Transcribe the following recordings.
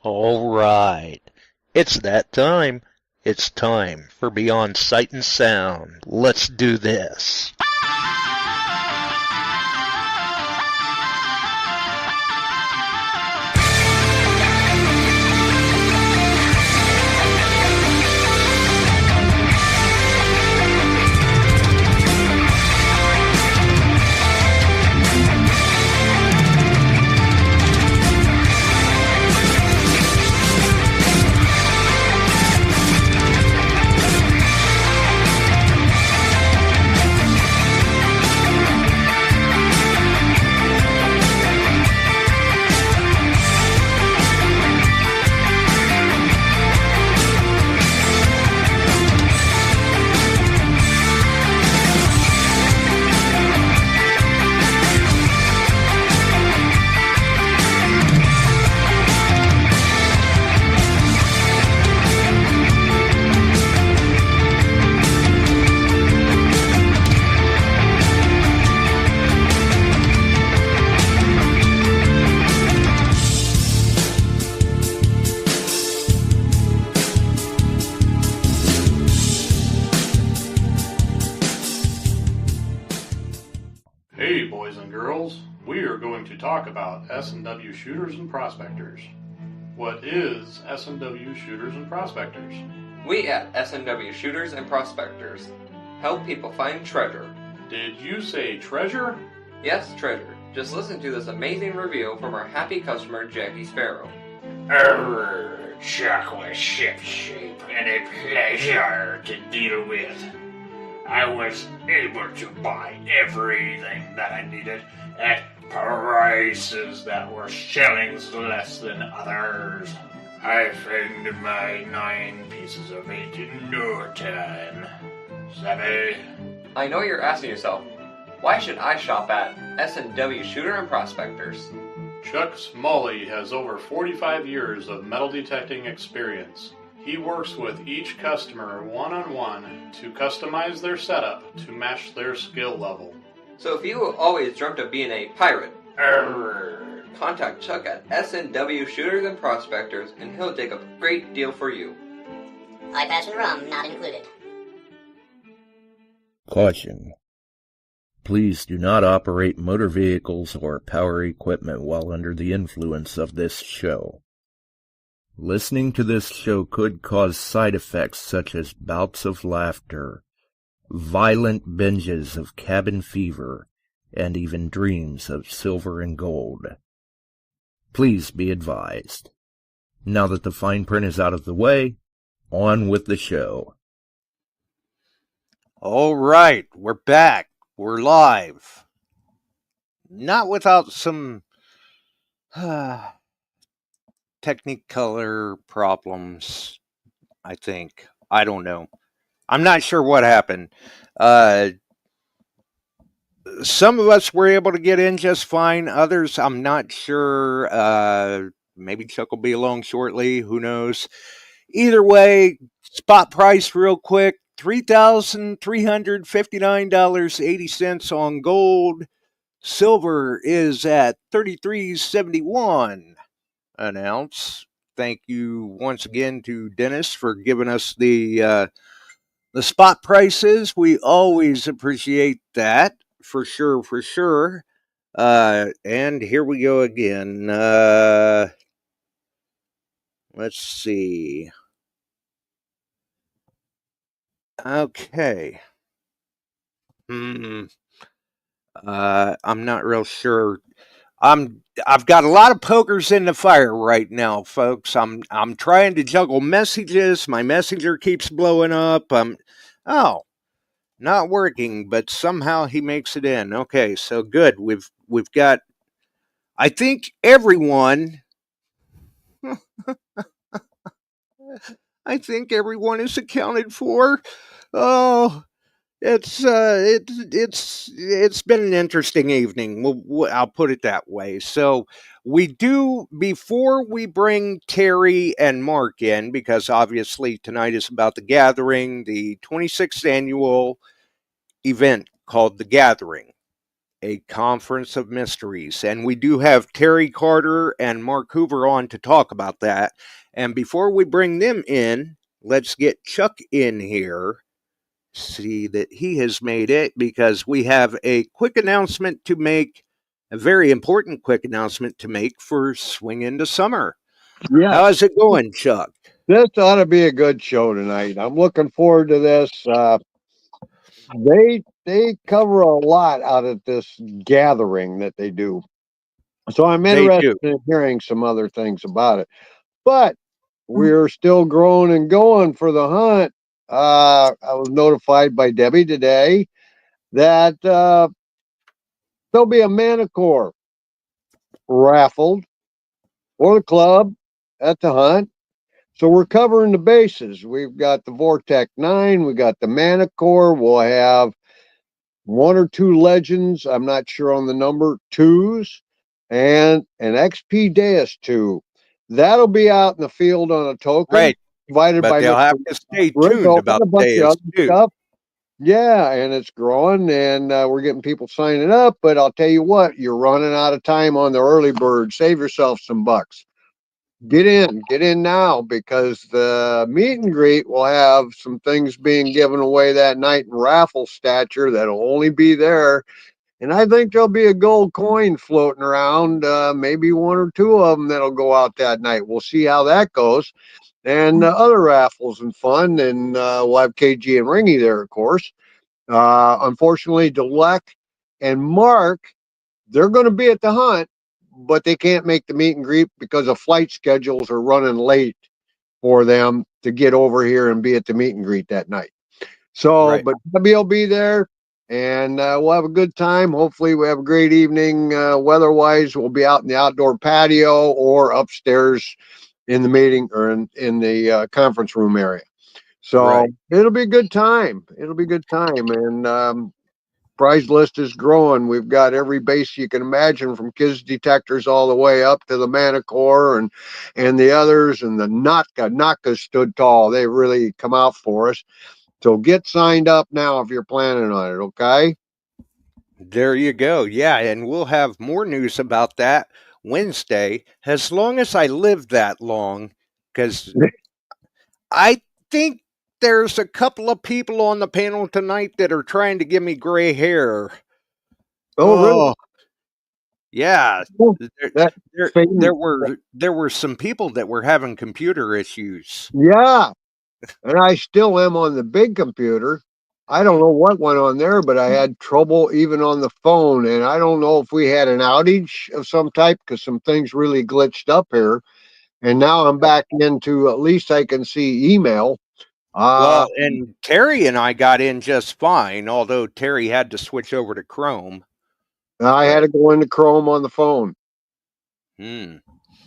All right. It's that time. It's time for Beyond Sight and Sound. Let's do this. Hey boys and girls, we are going to talk about S&W shooters and prospectors. What is S&W shooters and prospectors? We at S&W Shooters and Prospectors help people find treasure. Did you say treasure? Yes, treasure. Just listen to this amazing review from our happy customer, Jackie Sparrow. Chocolate ship shape and a pleasure to deal with. I was able to buy everything that I needed at prices that were shillings less than others. I found my 9 pieces of 8 in no time. Savvy? I know you're asking yourself, why should I shop at S&W Shooter and Prospectors? Chuck Smalley has over 45 years of metal detecting experience. He works with each customer one-on-one to customize their setup to match their skill level. So if you always dreamt of being a pirate, contact Chuck at S&W Shooters and Prospectors and he'll take a great deal for you. Eye-patch and rum not included. Caution. Please do not operate motor vehicles or power equipment while under the influence of this show. Listening to this show could cause side effects such as bouts of laughter, violent binges of cabin fever, and even dreams of silver and gold. Please be advised. Now that the fine print is out of the way, on with the show. All right, we're back. We're live. Not without some Technicolor problems, I think. I don't know. I'm not sure what happened. Some of us were able to get in just fine. Others, I'm not sure. Maybe Chuck will be along shortly. Who knows? Either way, spot price real quick. $3,359.80 on gold. Silver is at $33.71 an ounce. Thank you once again to Dennis for giving us the spot prices. We always appreciate that, for sure, for sure. And here we go again. Let's see. Okay. I'm not real sure. I've got a lot of pokers in the fire right now, folks. I'm trying to juggle messages. My messenger keeps blowing up. Not working, but somehow he makes it in. Okay, so good. We've got, I think, everyone. I think everyone is accounted for. Oh, it's been an interesting evening. I'll put it that way. So we do, before we bring Terry and Mark in, because obviously tonight is about the Gathering, the 26th annual event called The Gathering. a conference of mysteries. And we do have Terry Carter and Mark Hoover on to talk about that. And before we bring them in, let's get Chuck in here. See that he has made it, because we have a quick announcement to make, a very important quick announcement to make for Swing into Summer. Yes. How's it going, Chuck? This ought to be a good show tonight. I'm looking forward to this. They cover a lot out at this gathering that they do. So I'm They interested do. in hearing some other things about it. But we're still growing and going for the hunt. I was notified by Debbie today that there'll be a Manicore raffled for the club at the hunt. So we're covering the bases. We've got the Vortec 9, we got the Manicore, we'll have one or two legends, I'm not sure on the number, twos, and an XP Deus 2. That'll be out in the field on a token. Right. Provided But by they'll Mr. have to stay Ringo tuned and about a bunch of Deus other too. stuff. Yeah, and it's growing, and we're getting people signing up. But I'll tell you what, you're running out of time on the early bird. Save yourself some bucks. Get in now, because the meet and greet will have some things being given away that night in raffle stature that'll only be there. And I think there'll be a gold coin floating around, maybe one or two of them that'll go out that night. We'll see how that goes. And other raffles and fun. And we'll have KG and Ringy there, of course. Unfortunately, Delec and Mark, they're going to be at the hunt, but they can't make the meet and greet because of flight schedules are running late for them to get over here and be at the meet and greet that night. So, Right. but Debbie will be there, and we'll have a good time. Hopefully, we have a great evening weather-wise. We'll be out in the outdoor patio or upstairs in the meeting or in the conference room area. So Right. it'll be a good time. It'll be a good time, and prize list is growing. We've got every base you can imagine, from kids detectors all the way up to the Manicore and the others, and the Naka stood tall. They really come out for us. So get signed up now if you're planning on it, okay? There you go. Yeah, and we'll have more news about that Wednesday, as long as I live that long, because I think there's a couple of people on the panel tonight that are trying to give me gray hair. Oh, really? Yeah. Oh, There, that there were some people that were having computer issues. yeah, and I still am on the big computer. I don't know what went on there, but I had trouble even on the phone, and I don't know if we had an outage of some type, because some things really glitched up here. And now I'm back into, at least I can see email. Well, and Terry and I got in just fine, although Terry had to switch over to Chrome. I had to go into Chrome on the phone. Hmm.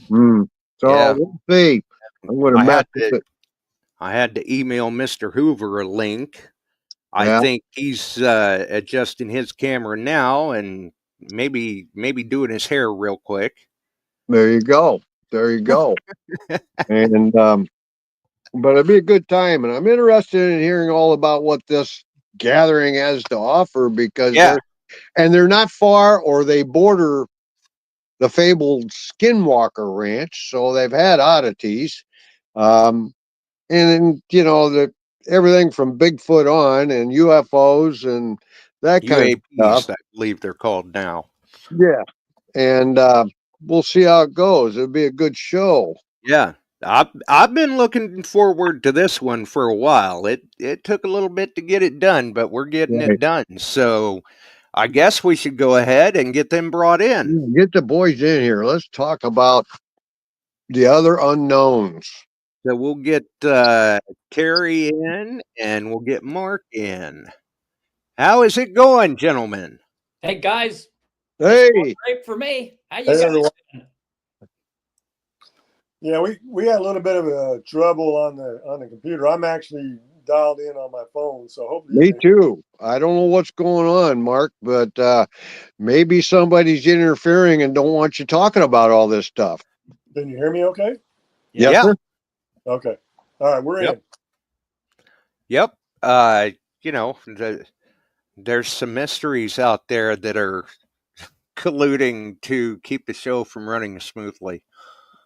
So Yeah. we'll see. I'm going to mess with it. I had to email Mr. Hoover a link. I Yeah. think he's adjusting his camera now and maybe doing his hair real quick. There you go. There you go. And but it'll be a good time, and I'm interested in hearing all about what this gathering has to offer, because they're not far, or they border the fabled Skinwalker Ranch, so they've had oddities. And you know, the everything from Bigfoot on, and UFOs and that kind of UAPs, stuff. I believe they're called now. Yeah. And we'll see how it goes. It'll be a good show. Yeah. I've been looking forward to this one for a while. It took a little bit to get it done, but we're getting it done. So I guess we should go ahead and get them brought in. Get the boys in here. Let's talk about the other unknowns. So we'll get Terry in and we'll get Mark in. How is it going, gentlemen? Hey guys. Hey, Great for me. How you Hey, guys everyone. doing? Yeah, we had a little bit of trouble on the computer. I'm actually dialed in on my phone, so hopefully me too. I don't know what's going on, Mark, but maybe somebody's interfering and don't want you talking about all this stuff. Can you hear me okay? Yes, Yeah. sir? Okay. All right, we're in. Yep. You know, there's some mysteries out there that are colluding to keep the show from running smoothly.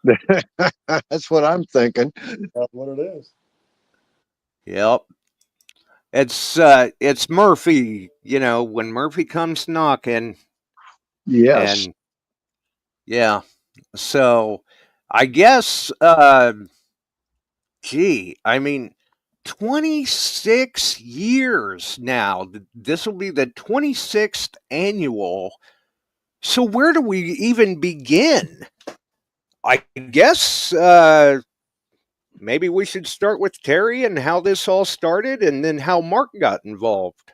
That's what I'm thinking. That's what it is. Yep. It's Murphy, when Murphy comes knocking. Yes. And yeah. So I guess I mean 26 years now. This will be the 26th annual. So where do we even begin? I guess maybe we should start with Terry and how this all started, and then how Mark got involved.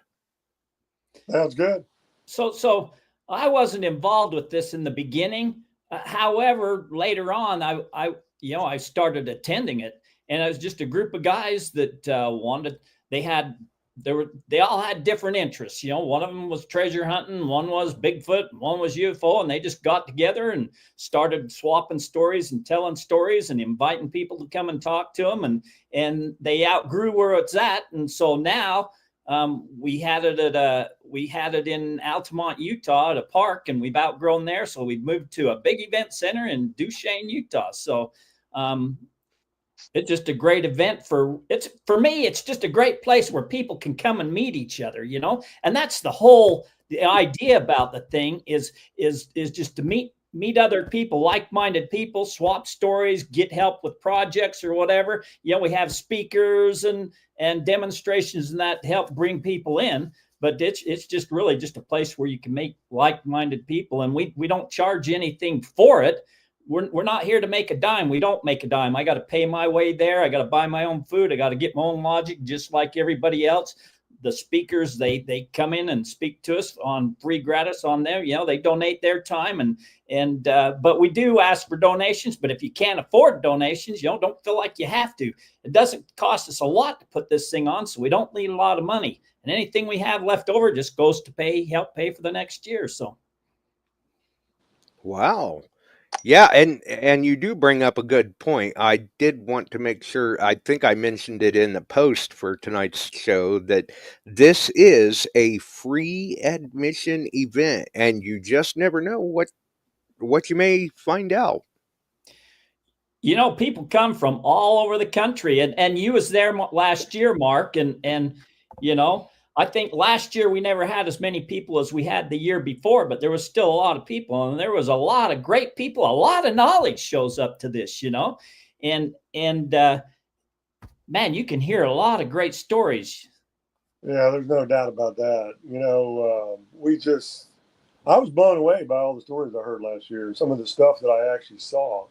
Sounds good. So I wasn't involved with this in the beginning. However, later on, I started attending it, and it was just a group of guys that wanted. They all had different interests. One of them was treasure hunting, one was Bigfoot, one was UFO, and they just got together and started swapping stories and telling stories and inviting people to come and talk to them, and they outgrew where it's at, and so now. We had it in Altamont, Utah, at a park, and we've outgrown there. So we've moved to a big event center in Duchesne, Utah. So it's just a great event for me. It's just a great place where people can come and meet each other, and that's the idea about the thing is just to meet other people, like-minded people, swap stories, get help with projects or whatever. We have speakers and demonstrations and that help bring people in, but it's just really just a place where you can meet like-minded people, and we don't charge anything for it. We're not here to make a dime. We don't make a dime. I got to pay my way there. I got to buy my own food. I got to get my own logic, just like everybody else. The speakers, they come in and speak to us on free gratis on there. They donate their time but we do ask for donations. But if you can't afford donations, don't feel like you have to. It doesn't cost us a lot to put this thing on, so we don't need a lot of money. And anything we have left over just goes to help pay for the next year. So, wow. Yeah, and you do bring up a good point. I did want to make sure, I think I mentioned it in the post for tonight's show, that this is a free admission event, and you just never know what you may find out. People come from all over the country, and you was there last year, Mark, and I think last year we never had as many people as we had the year before, but there was still a lot of people, and there was a lot of great people. A lot of knowledge shows up to this, and man, you can hear a lot of great stories. Yeah, there's no doubt about that. I was blown away by all the stories I heard last year, some of the stuff that I actually saw.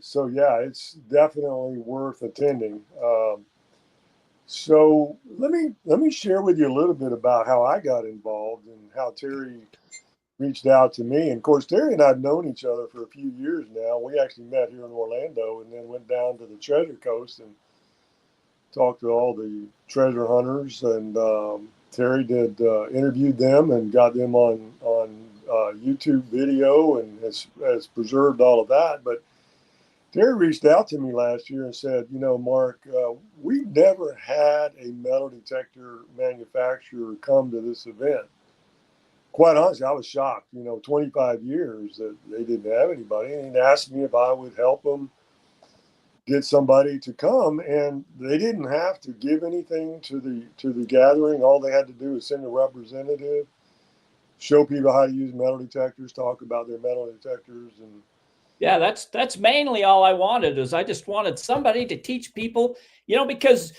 So yeah, it's definitely worth attending. So let me share with you a little bit about how I got involved and how Terry reached out to me. And of course, Terry and I've known each other for a few years now. We actually met here in Orlando and then went down to the Treasure Coast and talked to all the treasure hunters. And Terry did interviewed them and got them on YouTube video and has preserved all of that. But Terry reached out to me last year and said, Mark, we've never had a metal detector manufacturer come to this event. Quite honestly, I was shocked, 25 years that they didn't have anybody. And he asked me if I would help them get somebody to come. And they didn't have to give anything to the gathering. All they had to do was send a representative, show people how to use metal detectors, talk about their metal detectors, and yeah, that's mainly all I wanted. Is I just wanted somebody to teach people, because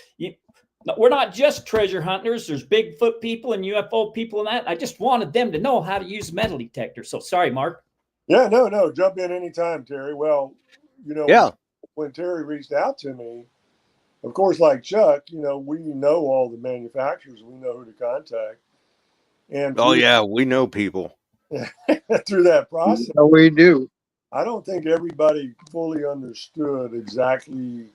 we're not just treasure hunters. There's Bigfoot people and UFO people and that. I just wanted them to know how to use a metal detector. So sorry, Mark. Yeah, no, jump in anytime, Terry. Well, yeah. When Terry reached out to me, of course, like Chuck, we know all the manufacturers. We know who to contact. And we know people. Through that process. Yeah, we do. I don't think everybody fully understood exactly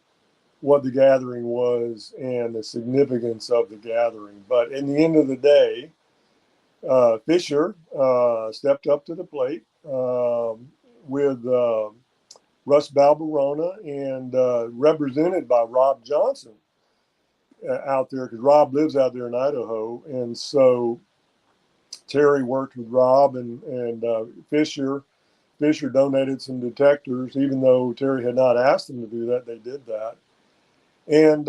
what the gathering was and the significance of the gathering. But in the end of the day, Fisher stepped up to the plate with Russ Balbarona and represented by Rob Johnson out there, because Rob lives out there in Idaho. And so Terry worked with Rob and Fisher. Fisher donated some detectors, even though Terry had not asked them to do that. They did that. And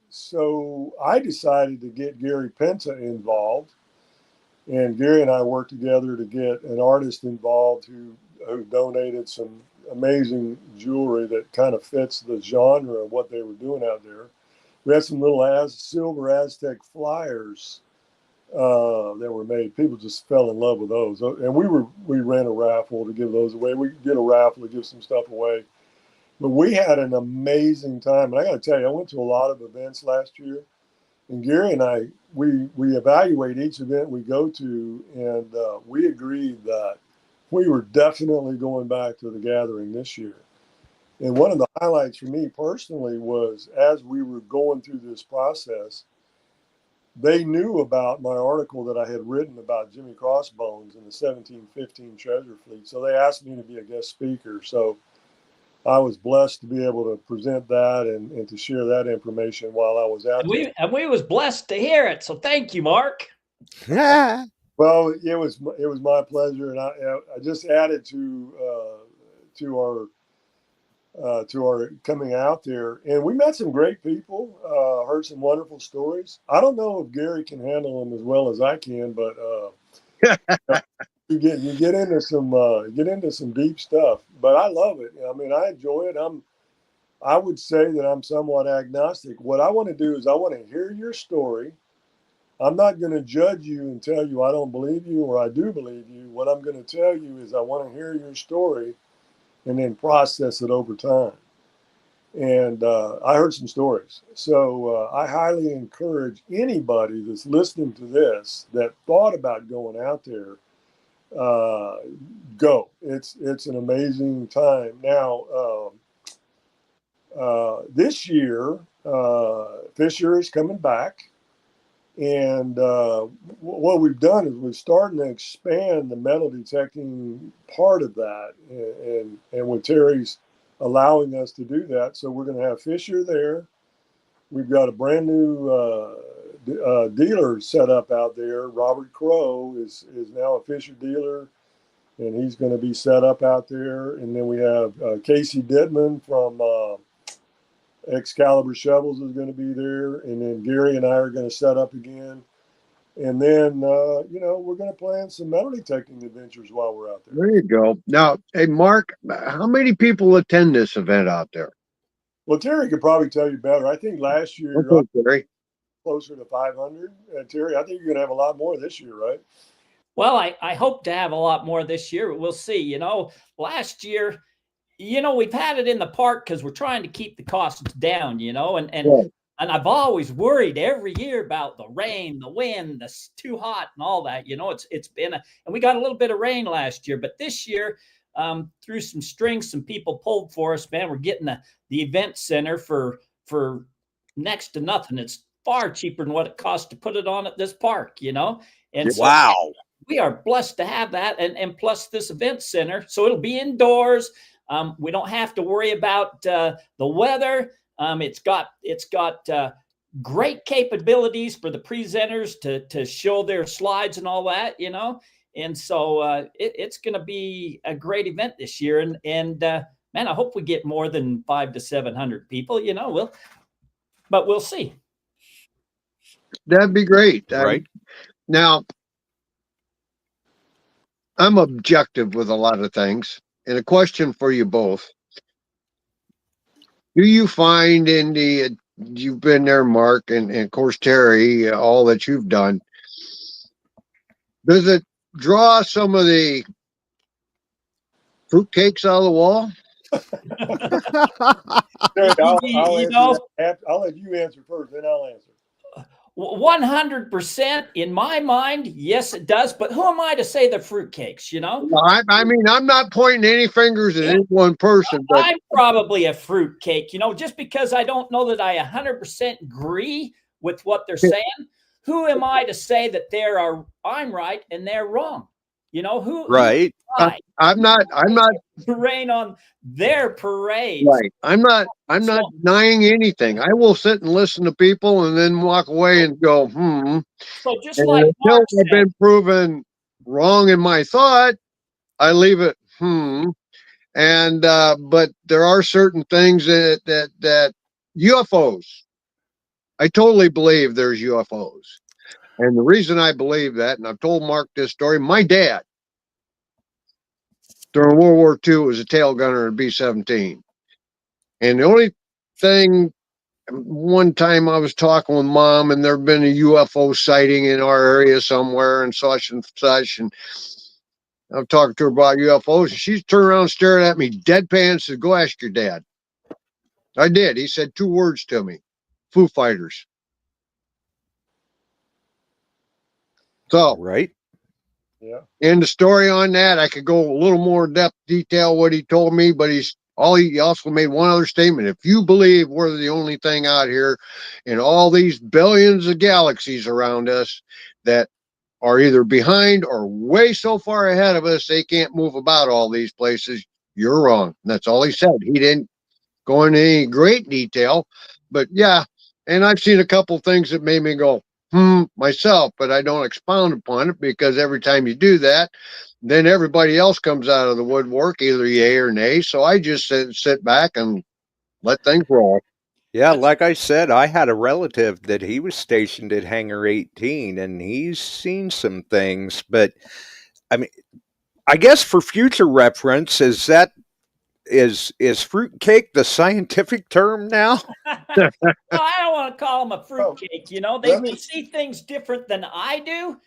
so I decided to get Gary Penta involved. And Gary and I worked together to get an artist involved who donated some amazing jewelry that kind of fits the genre of what they were doing out there. We had some little silver Aztec flyers that were made. People just fell in love with those. And we ran a raffle to give those away. We did a raffle to give some stuff away. But we had an amazing time. And I got to tell you, I went to a lot of events last year. And Gary and I, we evaluate each event we go to, and we agreed that we were definitely going back to the gathering this year. And one of the highlights for me personally was as we were going through this process, they knew about my article that I had written about Jimmy Crossbones and the 1715 treasure fleet. So they asked me to be a guest speaker. So I was blessed to be able to present that and to share that information while I was out there. And we was blessed to hear it. So thank you, Mark. Well, it was my pleasure, and I just added to our coming out there, and we met some great people, heard some wonderful stories. I don't know if Gary can handle them as well as I can, but you get into some deep stuff. But I love it. I mean, I enjoy it. I would say that I'm somewhat agnostic. What I want to do is I want to hear your story. I'm not going to judge you and tell you I don't believe you or I do believe you. What I'm going to tell you is I want to hear your story and then process it over time. And I heard some stories. So I highly encourage anybody that's listening to this that thought about going out there, go. It's an amazing time. Now, this year, Fisher is coming back. And what we've done is we're starting to expand the metal detecting part of that. And with Terry's allowing us to do that. So we're going to have Fisher there. We've got a brand new dealer set up out there. Robert Crow is now a Fisher dealer, and he's going to be set up out there. And then we have Casey Dittman from Excalibur Shovels is going to be there. And then Gary and I are going to set up again. And then, we're going to plan some metal detecting adventures while we're out there. There you go. Now, hey, Mark, how many people attend this event out there? Well, Terry could probably tell you better. I think last year, Okay, Terry. Closer to 500. Terry, I think you're going to have a lot more this year, right? Well, I hope to have a lot more this year. We'll see. Last year, we've had it in the park because we're trying to keep the costs down, and I've always worried every year about the rain, the wind, the too hot and all that. It's been and we got a little bit of rain last year, but this year, through some strings, some people pulled for us, man. We're getting the event center for next to nothing. It's far cheaper than what it costs to put it on at this park, And so Wow. we are blessed to have that, and plus this event center, so it'll be indoors. We don't have to worry about the weather. It's got great capabilities for the presenters to show their slides and all that, And so it's going to be a great event this year. And man, I hope we get more than 500 to 700 people. But we'll see. That'd be great. Right. Now, I'm objective with a lot of things. And a question for you both. Do you find you've been there, Mark, and of course, Terry, all that you've done, does it draw some of the fruitcakes out of the wall? I'll let you answer first, then I'll answer. 100% in my mind, yes, it does. But who am I to say the fruitcakes? I mean, I'm not pointing any fingers at any one person. But I'm probably a fruitcake. Just because I don't know that I 100% agree with what they're saying. Who am I to say that I'm right and they're wrong? You know, who Right. I I'm not to rain on their parades. right. I'm not So, denying anything. I will sit and listen to people and then walk away and go, so just And like until Mark I've said, been proven wrong in my thought, I leave it, And but there are certain things that UFOs. I totally believe there's UFOs. And the reason I believe that, and I've told Mark this story, my dad during World War II was a tail gunner in B-17. And the only thing, one time I was talking with Mom, and there'd been a UFO sighting in our area somewhere and such and such. And I'm talking to her about UFOs, and she turned around and stared at me deadpan and said, "Go ask your dad." I did. He said 2 words to me: Foo Fighters. So, Right. Yeah. in the story on that, I could go a little more depth detail what he told me, but he also made one other statement. If you believe we're the only thing out here in all these billions of galaxies around us that are either behind or way so far ahead of us they can't move about all these places, you're wrong. And that's all he said. He didn't go into any great detail, but yeah. And I've seen a couple things that made me go, myself, but I don't expound upon it because every time you do that, then everybody else comes out of the woodwork, either yay or nay. So I just sit back and let things roll. Yeah, like I said, I had a relative that he was stationed at Hangar 18 and he's seen some things, but I mean, I guess for future reference, is fruitcake the scientific term now? well, I don't want to call them a Oh, fruitcake. You know, let they me. see things different than I do.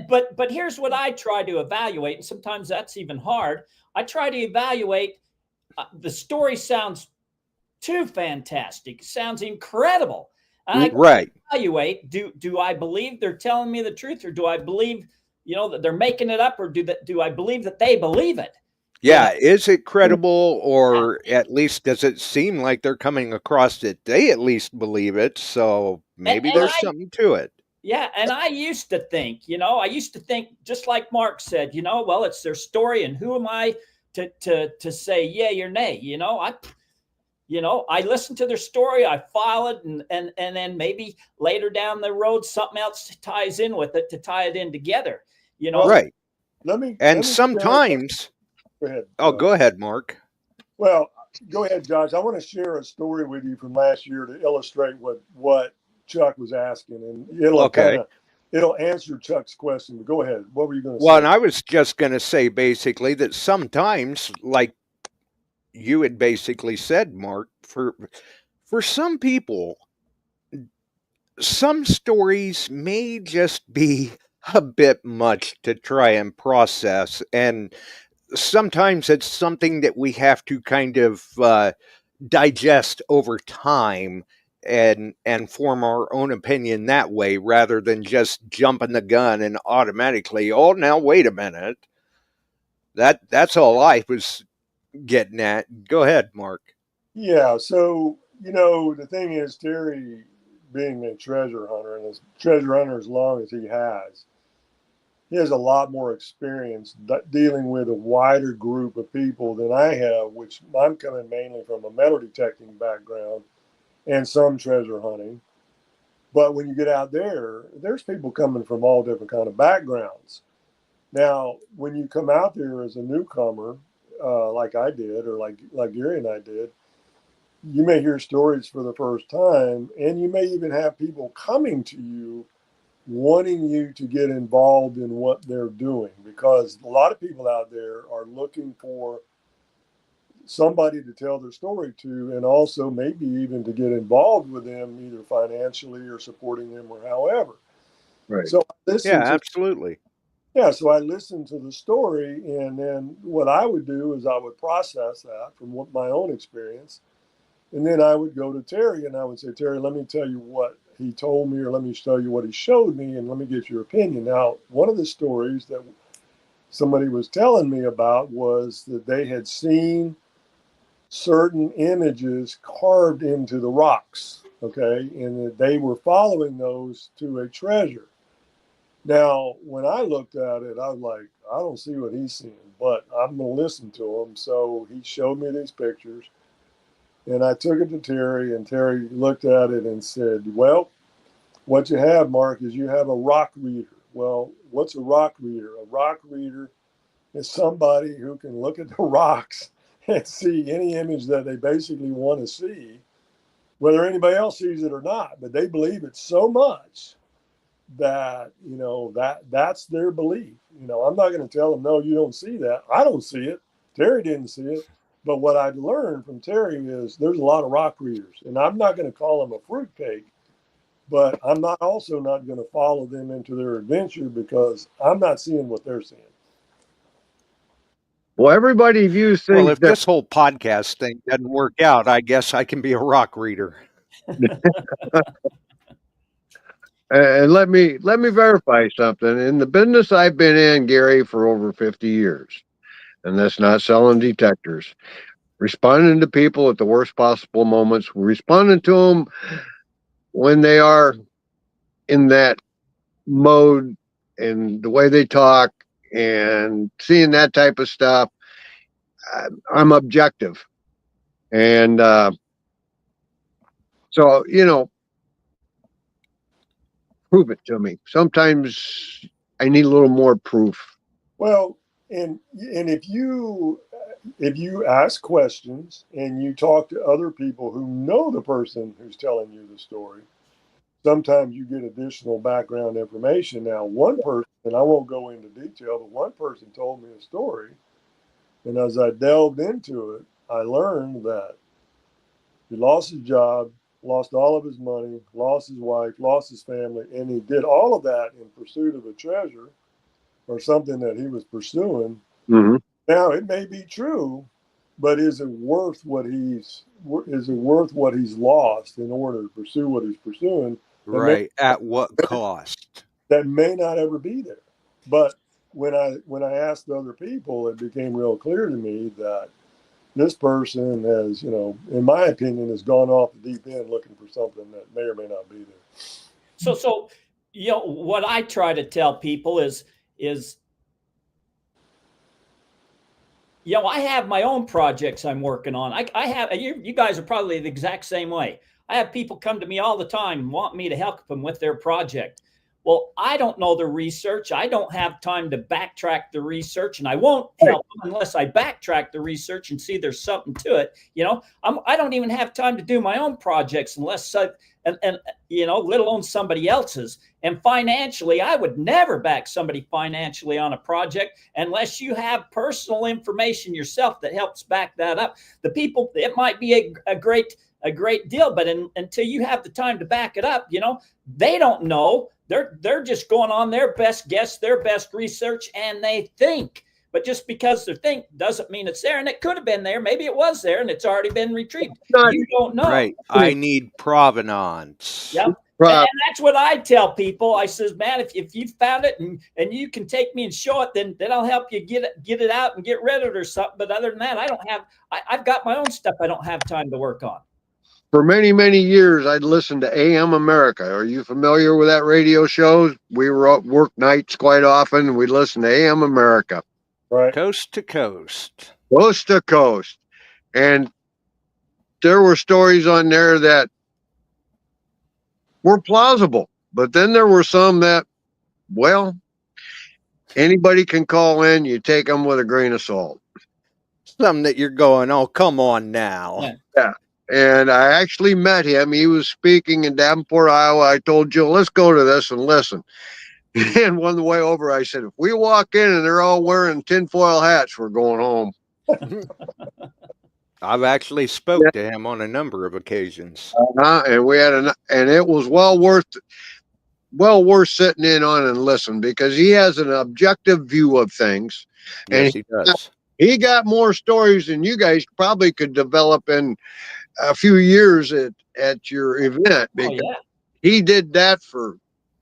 But here's what I try to evaluate, and sometimes that's even hard. I try to evaluate. The story sounds too fantastic. Sounds incredible. And I Right. evaluate: do I believe they're telling me the truth, or do I believe that they're making it up, or do I believe that they believe it? Yeah, is it credible, or at least does it seem like they're coming across it? They at least believe it, so maybe And there's something to it. Yeah, and I used to think, just like Mark said, well, it's their story, and who am I to say yay or nay? I listen to their story, I follow it, and then maybe later down the road something else ties in with it to tie it in together. Right. Let me. And Share. sometimes, Go ahead. go ahead, Mark. Well, go ahead, Josh. I want to share a story with you from last year to illustrate what Chuck was asking, and Okay. it'll answer Chuck's question. But go ahead. What were you going to Well, and say? I was just going to say basically that sometimes, like you had basically said, Mark, for some people, some stories may just be a bit much to try and process, and sometimes it's something that we have to kind of digest over time and form our own opinion that way rather than just jumping the gun and automatically, oh, now wait a minute. That's all I was getting at. Go ahead, Mark. Yeah. So the thing is, Terry, being a treasure hunter and a treasure hunter as long as he has a lot more experience dealing with a wider group of people than I have, which I'm coming mainly from a metal detecting background and some treasure hunting. But when you get out there, there's people coming from all different kind of backgrounds. Now, when you come out there as a newcomer, like I did, or like Gary and I did, you may hear stories for the first time, and you may even have people coming to you wanting you to get involved in what they're doing, because a lot of people out there are looking for somebody to tell their story to, and also maybe even to get involved with them either financially or supporting them or however. Right. So I Yeah, listened to absolutely. so I listened to the story, and then what I would do is I would process that from my own experience, and then I would go to Terry and I would say, Terry, let me tell you what he told me, or let me show you what he showed me, and let me get your opinion. Now, one of the stories that somebody was telling me about was that they had seen certain images carved into the rocks, okay, and that they were following those to a treasure. Now, when I looked at it, I was like, I don't see what he's seeing, but I'm going to listen to him. So he showed me these pictures, and I took it to Terry, and Terry looked at it and said, well, what you have, Mark, is you have a rock reader. Well, what's a rock reader? A rock reader is somebody who can look at the rocks and see any image that they basically want to see, whether anybody else sees it or not. But they believe it so much that, that's their belief. I'm not going to tell them, no, you don't see that. I don't see it. Terry didn't see it. But what I learned from Terry is there's a lot of rock readers, and I'm not going to call them a fruitcake, but I'm not going to follow them into their adventure because I'm not seeing what they're seeing. Well, everybody views Well, things if this whole podcast thing doesn't work out, I guess I can be a rock reader. And let me verify something. In the business I've been in, Gary, for over 50 years, and that's not selling detectors. Responding to people at the worst possible moments, responding to them when they are in that mode and the way they talk and seeing that type of stuff. I'm objective. And so, prove it to me. Sometimes I need a little more proof. Well, and if you ask questions and you talk to other people who know the person who's telling you the story, sometimes you get additional background information. Now, one person, and I won't go into detail, but one person told me a story, and as I delved into it, I learned that he lost his job, lost all of his money, lost his wife, lost his family, and he did all of that in pursuit of a treasure or something that he was pursuing. Mm-hmm. Now, it may be true, but is it worth what he's lost in order to pursue what he's pursuing? Right. At what cost? That may not ever be there. But when I asked other people, it became real clear to me that this person has, in my opinion, has gone off the deep end looking for something that may or may not be there. So what I try to tell people is I have my own projects I'm working on. I have, you guys are probably the exact same way. I have people come to me all the time and want me to help them with their project. Well, I don't know the research. I don't have time to backtrack the research, and I won't help them unless I backtrack the research and see there's something to it. I don't even have time to do my own projects unless let alone somebody else's. And financially, I would never back somebody financially on a project unless you have personal information yourself that helps back that up. The people, it might be a great deal, but until you have the time to back it up, they don't know. They're just going on their best guess, their best research, and they think. But just because they think doesn't mean it's there. And it could have been there. Maybe it was there and it's already been retrieved. You don't know. Right. I need provenance. Yep. And that's what I tell people. I says, man, if you found it and you can take me and show it, then I'll help you get it out and get rid of it or something. But other than that, I've got my own stuff I don't have time to work on. For many, many years, I'd listen to AM America. Are you familiar with that radio show? We were up work nights quite often, and we'd listen to AM America. Right. Coast to coast. Coast to coast. And there were stories on there that were plausible. But then there were some that, well, anybody can call in. You take them with a grain of salt. Some that you're going, oh, come on now. Yeah. And I actually met him. He was speaking in Davenport, Iowa. I told Jill, let's go to this and listen. And on the way over, I said, if we walk in and they're all wearing tinfoil hats, we're going home. I've actually spoke to him on a number of occasions. And we had and it was well worth sitting in on and listen, because he has an objective view of things. Yes, and he does. He got more stories than you guys probably could develop in a few years at your event, because he did that for,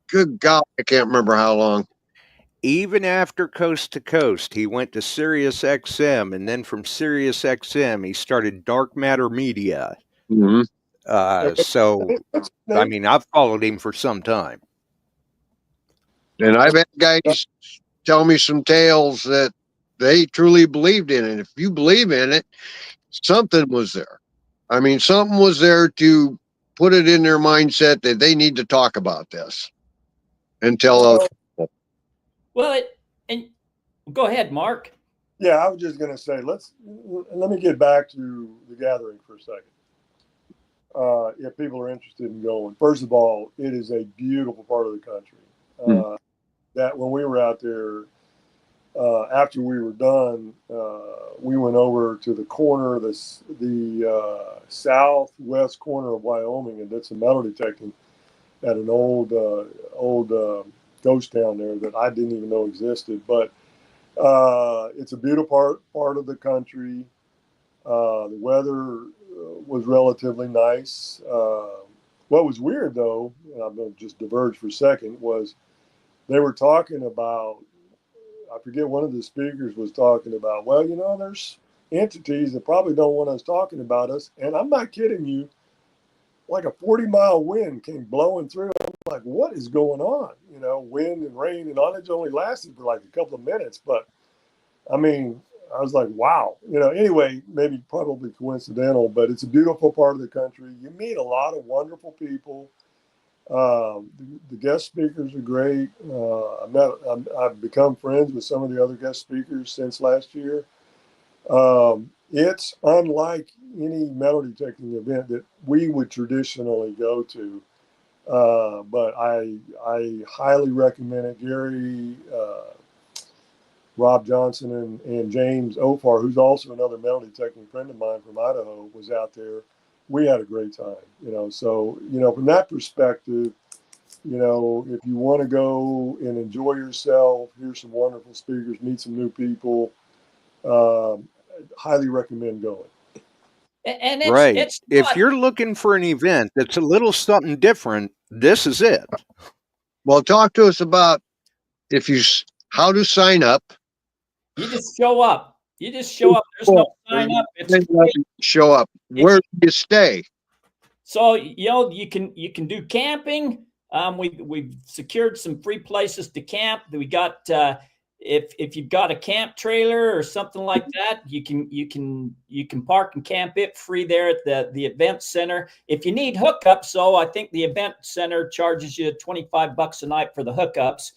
good God, I can't remember how long. Even after Coast to Coast, he went to Sirius XM, and then from Sirius XM, he started Dark Matter Media. Mm-hmm. So, I mean, I've followed him for some time. And I've had guys tell me some tales that they truly believed in it. If you believe in it, something was there. I mean, something was there to put it in their mindset that they need to talk about this and tell other people. Well, and go ahead, Mark. Yeah, I was just going to say, let me get back to the gathering for a second. If people are interested in going, first of all, it is a beautiful part of the country. That when we were out there, after we were done, we went over to the corner, the southwest corner of Wyoming, and did some metal detecting at an old ghost town there that I didn't even know existed. But it's a beautiful part of the country. The weather was relatively nice. What was weird, though, and I'm going to just diverge for a second, was they were talking about, I forget, one of the speakers was talking about, well, you know, there's entities that probably don't want us talking about us. And I'm not kidding you, like a 40-mile wind came blowing through. I'm like, what is going on? You know, wind and rain and all. It only lasted for like a couple of minutes. But, I mean, I was like, wow. You know, anyway, maybe probably coincidental, but it's a beautiful part of the country. You meet a lot of wonderful people. The guest speakers are great. I've become friends with some of the other guest speakers since last year. It's unlike any metal detecting event that we would traditionally go to. But I highly recommend it. Gary, Rob Johnson and James Ofar, who's also another metal detecting friend of mine from Idaho, was out there. We had a great time, you know. So, you know, from that perspective, you know, if you want to go and enjoy yourself, hear some wonderful speakers, meet some new people, highly recommend going. And Right. it's If not, you're looking for an event that's a little something different, this is it. Well, talk to us about how to sign up. you just show up. You just show up. There's no sign up. It's free. Show up. Where do you stay? So, you know, you can do camping. We've secured some free places to camp. We got if you've got a camp trailer or something like that, you can park and camp it free there at the event center. If you need hookups, so I think the event center charges you $25 a night for the hookups.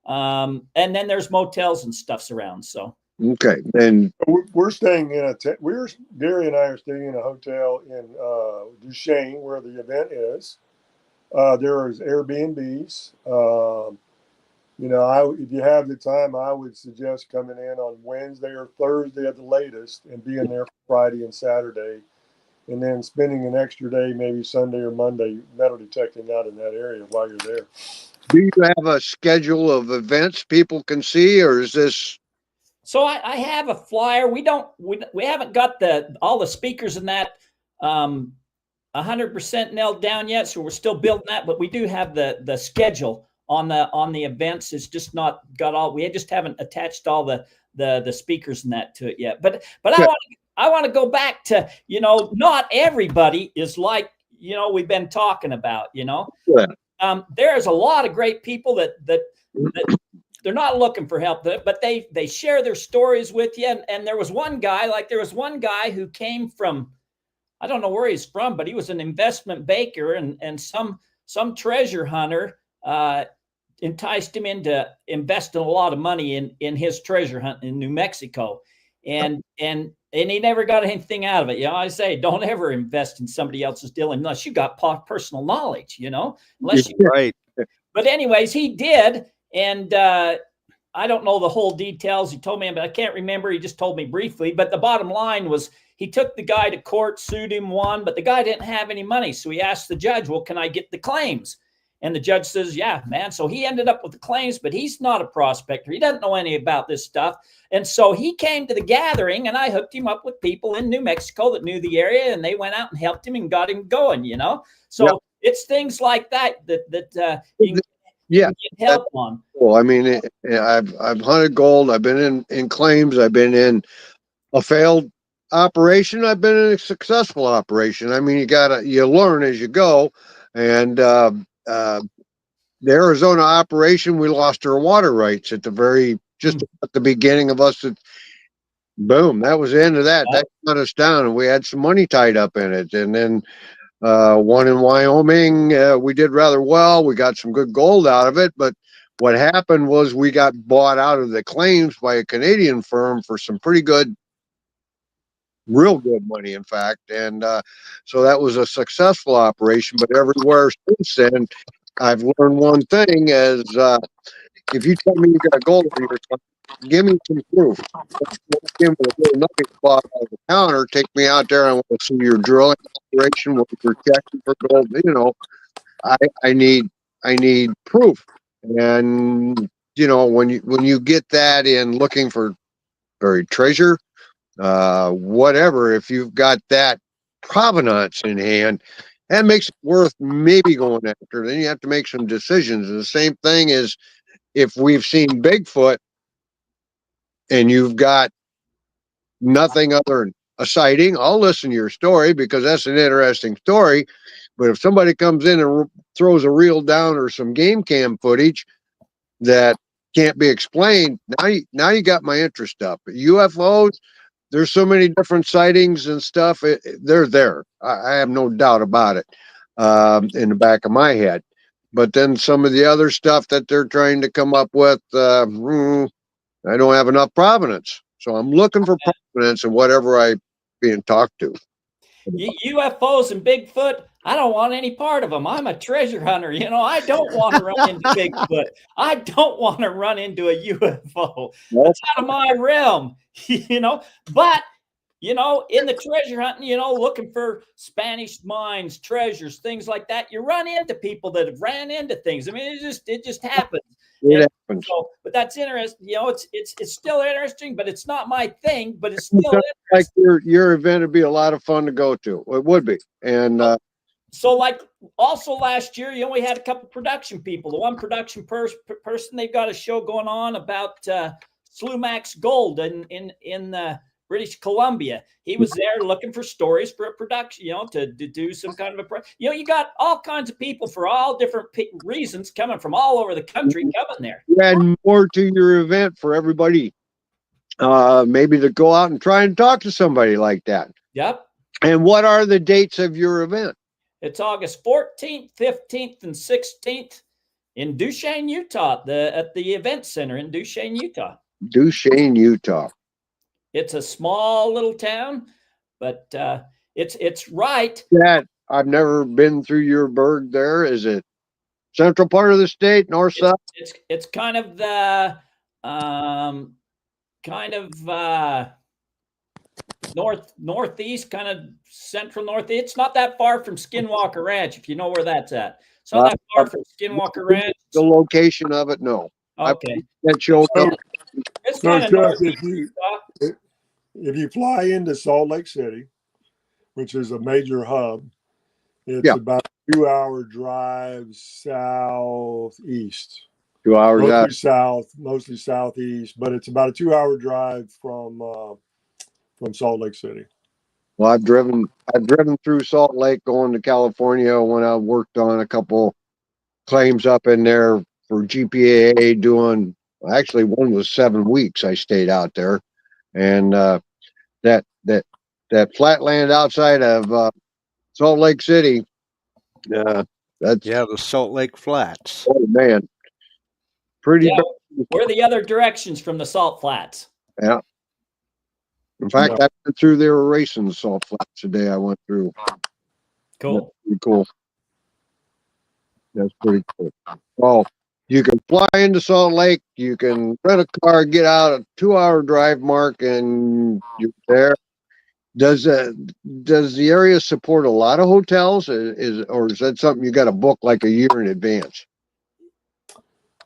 And then there's motels and stuffs around. So Okay, and We're staying in Gary and I are staying in a hotel in Duchesne, where the event is. There is Airbnbs. You know, if you have the time, I would suggest coming in on Wednesday or Thursday at the latest and being there for Friday and Saturday, and then spending an extra day, maybe Sunday or Monday, metal detecting out in that area while you're there. do you have a schedule of events people can see, or is this? So I have a flyer. We haven't got all the speakers in that 100% nailed down yet, so we're still building that. But we do have the schedule on the events. It's just not got all. We just haven't attached all the speakers and that to it yet. But Yeah. I want to go back to, you know, not everybody is like, you know, we've been talking about. You know, Yeah. There's a lot of great people that they're not looking for help, but they share their stories with you. And there was one guy who came from, I don't know where he's from, but he was an investment banker, and some treasure hunter enticed him into investing a lot of money in his treasure hunt in New Mexico. And he never got anything out of it. You know, I say, don't ever invest in somebody else's deal unless you got personal knowledge, you know, unless you, Right. but anyways, he did. And I don't know the whole details. He told me, but I can't remember. He just told me briefly. But the bottom line was he took the guy to court, sued him, won, but the guy didn't have any money. So he asked the judge, well, can I get the claims? And the judge says, yeah, man. So he ended up with the claims, but he's not a prospector. He doesn't know any about this stuff. And so he came to the gathering, and I hooked him up with people in New Mexico that knew the area, and they went out and helped him and got him going, you know? So it's things like that you can get help on. Well, I mean, I've hunted gold. I've been in claims. I've been in a failed operation. I've been in a successful operation. I mean, you learn as you go, and the Arizona operation, we lost our water rights at just at the beginning of us. Boom, that was the end of that. That shut us down, and we had some money tied up in it. And then one in Wyoming, we did rather well. We got some good gold out of it, but what happened was we got bought out of the claims by a Canadian firm for some pretty good, real good money, in fact. And so that was a successful operation. But everywhere since then, I've learned one thing: is if you tell me you got gold in your account, give me some proof. Give me a little nugget spot on the counter. Take me out there. I want to see your drilling operation. What you're checking for gold. You know, I need proof. And you know, when you get that in looking for buried treasure, whatever, if you've got that provenance in hand, that makes it worth maybe going after. Then you have to make some decisions. And the same thing is if we've seen Bigfoot and you've got nothing other than a sighting, I'll listen to your story because that's an interesting story. But if somebody comes in and throws a reel down or some game cam footage that can't be explained, now you got my interest up. UFOs, there's so many different sightings and stuff. They're there. I have no doubt about it in the back of my head. But then some of the other stuff that they're trying to come up with, I don't have enough provenance. So I'm looking for provenance in whatever I'm being talked to. UFOs and Bigfoot, I don't want any part of them. I'm a treasure hunter. You know, I don't want to run into Bigfoot. I don't want to run into a UFO. That's out of my realm, you know. But, you know, in the treasure hunting, you know, looking for Spanish mines, treasures, things like that, you run into people that have ran into things. I mean, it just happens. So, but that's interesting. You know, it's still interesting, but it's not my thing. But it's still like your event would be a lot of fun to go to. It would be, and so like also last year, you know, we had a couple production people. The one production person, they've got a show going on about Slumax gold in British Columbia. He was there looking for stories for a production, you know, to do some kind of you know, you got all kinds of people for all different reasons coming from all over the country coming there. You add more to your event for everybody, maybe to go out and try and talk to somebody like that. Yep. And what are the dates of your event? It's August 14th, 15th, and 16th in Duchesne, Utah, at the event center in Duchesne, Utah. Duchesne, Utah. It's a small little town, but it's right. That I've never been through your burg there. Is it central part of the state, north, south? It's kind of the northeast, kind of central northeast. It's not that far from Skinwalker Ranch, if you know where that's at. It's not that far from Skinwalker Ranch. The location of it, no. Okay. That shows up. It's kind of north. If you fly into Salt Lake City, which is a major hub, it's about a 2-hour drive southeast. 2 hours mostly out. south, mostly southeast, but it's about a 2-hour drive from Salt Lake City. Well, I've driven through Salt Lake going to California when I worked on a couple claims up in there for GPAA doing, actually one was 7 weeks I stayed out there. And that flat land outside of Salt Lake City, that's the Salt Lake Flats. Oh man, pretty. Yeah, we're the other directions from the Salt Flats. Yeah. In fact, I went through there racing the Salt Flats today. I went through. Cool. That's pretty cool. That's pretty cool. Well, you can fly into Salt Lake. You can rent a car, get out a 2-hour drive mark, and you're there. Does the area support a lot of hotels? Or is that something you got to book like a year in advance?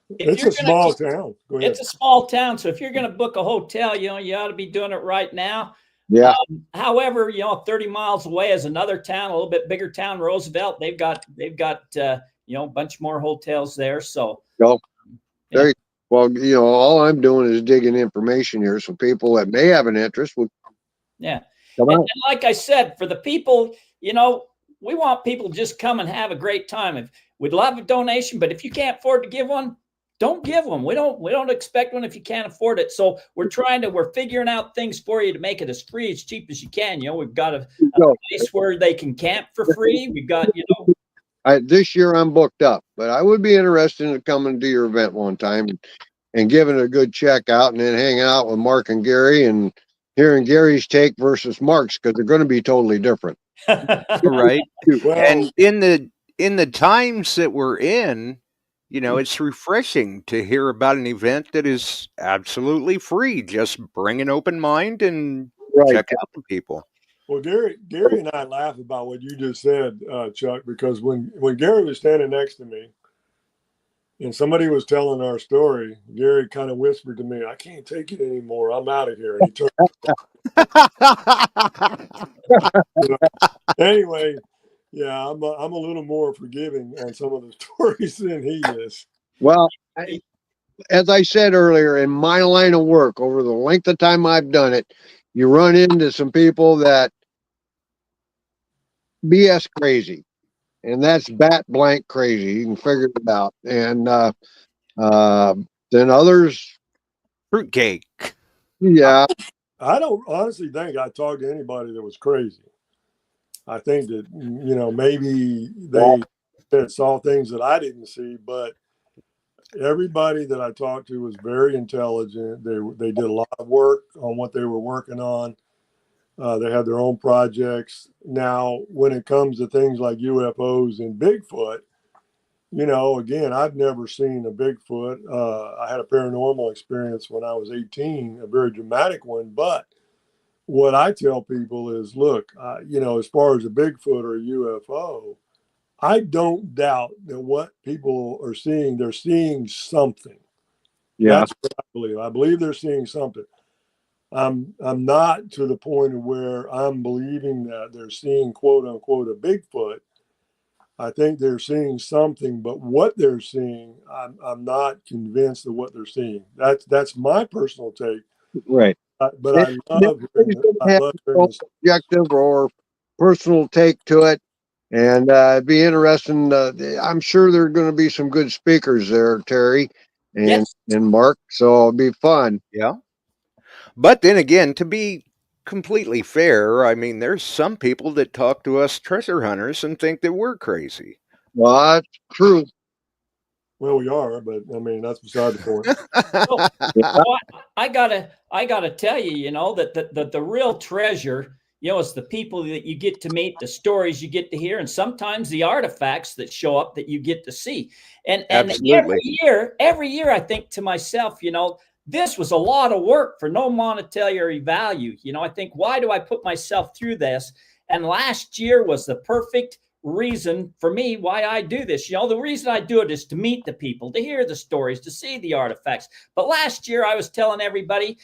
It's a small town. Go ahead. It's a small town, so if you're going to book a hotel, you know, you ought to be doing it right now. Yeah. However, you know, 30 miles away is another town, a little bit bigger town, Roosevelt. They've got you know, a bunch more hotels there. So, well, you know, all I'm doing is digging information here, so people that may have an interest would. Yeah. And like I said, for the people, you know, we want people to just come and have a great time. If we'd love a donation, but if you can't afford to give one, don't give them. We don't expect one if you can't afford it. So we're figuring out things for you to make it as free, as cheap as you can. We've got a place where they can camp for free. We've got, this year I'm booked up, but I would be interested in coming to your event one time and giving a good check out, and then hanging out with Mark and Gary and hearing Gary's take versus Mark's, because they're going to be totally different. Right. Well, And in the times that we're in, it's refreshing to hear about an event that is absolutely free. Just bring an open mind and Right. check out the people. well, Gary and I laugh about what you just said, Chuck, because when Gary was standing next to me and somebody was telling our story, Gary kind of whispered to me, "I can't take it anymore. I'm out of here." And he turned. Anyway, yeah, I'm a little more forgiving on some of the stories than he is. Well, as I said earlier, in my line of work, over the length of time I've done it, you run into some people that BS crazy, and that's bat blank crazy. You can figure it out. And then others, Fruitcake. yeah, I don't honestly think I talked to anybody that was crazy. I think that, maybe they saw things that I didn't see, but everybody that I talked to was very intelligent. They did a lot of work on what they were working on. They had their own projects. Now, when it comes to things like UFOs and Bigfoot, again, I've never seen a Bigfoot. I had a paranormal experience when I was 18, a very dramatic one. But what I tell people is, look, as far as a Bigfoot or a UFO, I don't doubt that what people are seeing, they're seeing something. yeah, That's what I believe. I believe they're seeing something. I'm not to the point of where I'm believing that they're seeing, quote unquote, a Bigfoot. I think they're seeing something, but what they're seeing, I'm not convinced of what they're seeing. That's my personal take. right. But I love hearing the Objective or personal take to it, and it'd be interesting. I'm sure there are going to be some good speakers there, Terry and Mark. So it'll be fun. Yeah. But then again, to be completely fair, I mean, there's some people that talk to us treasure hunters and think that we're crazy. Well, that's true. Well, we are, but I mean that's beside the point. Well, I gotta tell you, that the real treasure, it's the people that you get to meet, the stories you get to hear, and sometimes the artifacts that show up that you get to see. And Absolutely. every year, I think to myself, this was a lot of work for no monetary value. I think, why do I put myself through this? And last year was the perfect reason for me why I do this. The reason I do it is to meet the people, to hear the stories, to see the artifacts. But last year I was telling everybody,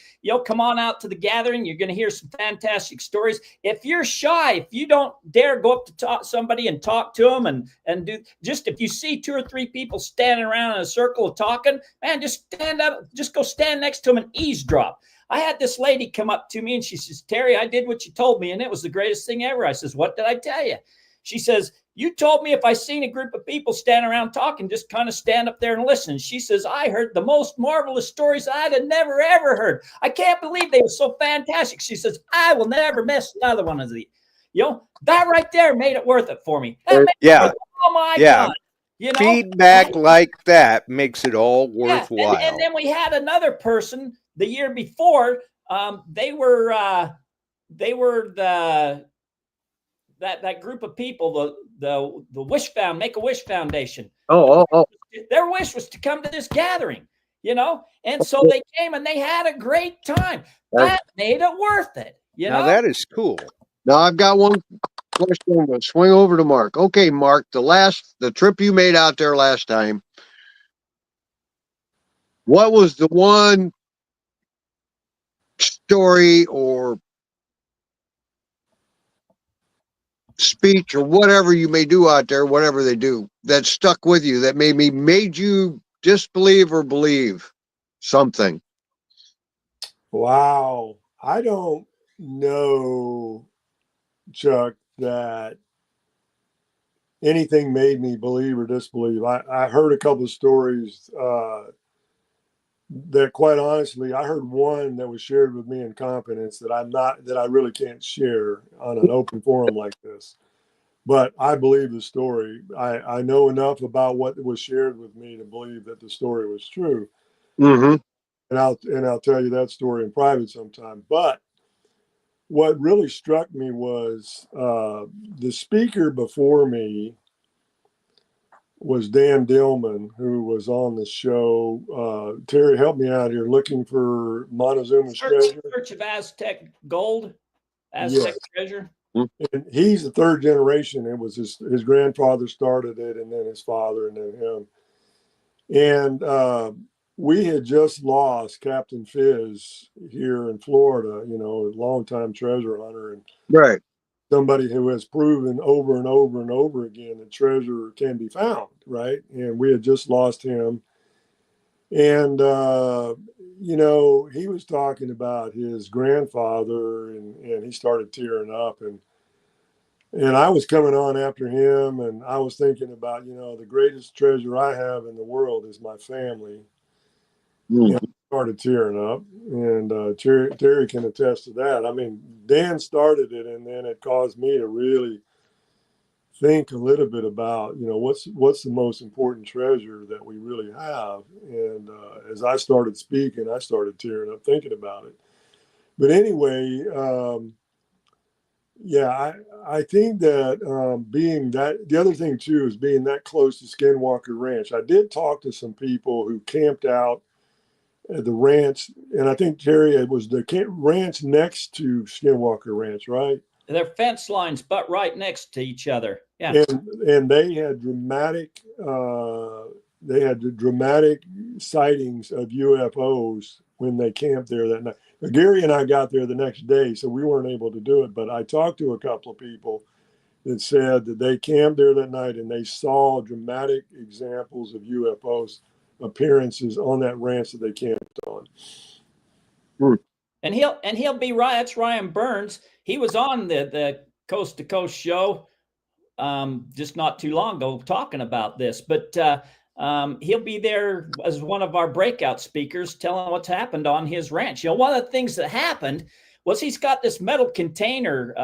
come on out to the gathering. You're going to hear some fantastic stories. If you're shy, if you don't dare go up to somebody and talk to them and do, just if you see 2 or 3 people standing around in a circle talking, man, just stand up, just go stand next to them and eavesdrop. I had this lady come up to me and she says, "Terry, I did what you told me and it was the greatest thing ever." I says, "What did I tell you?" She says, "You told me if I seen a group of people standing around talking, just kind of stand up there and listen." She says, "I heard the most marvelous stories I'd have never, ever heard. I can't believe they were so fantastic." She says, "I will never miss another one of these." That right there made it worth it for me. Yeah. Oh my God. Feedback like that makes it all worthwhile. And then we had another person the year before. They were that group of people, the Make-A-Wish Foundation. Oh. Their wish was to come to this gathering, and so they came and they had a great time. That made it worth it. Now that is cool. Now I've got one question. I'm going to swing over to Mark. Okay, Mark, the trip you made out there last time, what was the one story or speech or whatever you may do out there, whatever they do, that stuck with you, that made you disbelieve or believe something? Wow. I don't know, Chuck, that anything made me believe or disbelieve. I heard a couple of stories that, quite honestly, I heard one that was shared with me in confidence that I really can't share on an open forum like this. But I believe the story. I know enough about what was shared with me to believe that the story was true. Mm-hmm. And I'll tell you that story in private sometime. But what really struck me was the speaker before me was Dan Dillman, who was on the show. Terry, help me out here. Looking for Montezuma's treasure. Search of Aztec gold, Aztec treasure. And he's the third generation. It was his grandfather started it, and then his father, and then him. And we had just lost Captain Fizz here in Florida, you know, a longtime treasure hunter, and Right. somebody who has proven over and over and over again that treasure can be found, right? And we had just lost him. And, you know, he was talking about his grandfather, and he started tearing up. And I was coming on after him, and I was thinking about, you know, the greatest treasure I have in the world is my family. And I started tearing up, and Terry can attest to that. I mean, Dan started it, and then it caused me to really think a little bit about, you know, what's the most important treasure that we really have. And as I started speaking, I started tearing up thinking about it. But anyway, yeah, I think that being that, the other thing too is being that close to Skinwalker Ranch. I did talk to some people who camped out at the ranch, and I think, Terry, it was the ranch next to Skinwalker Ranch, right? Their fence lines butt right next to each other. Yeah. And they had dramatic sightings of UFOs when they camped there that night. But Gary and I got there the next day, so we weren't able to do it. But I talked to a couple of people that said that they camped there that night and they saw dramatic examples of UFOs appearances on that ranch that they camped on. And he'll be right. That's Ryan Burns. He was on the Coast to Coast show just not too long ago talking about this. But he'll be there as one of our breakout speakers telling what's happened on his ranch. You know, one of the things that happened was he's got this metal container,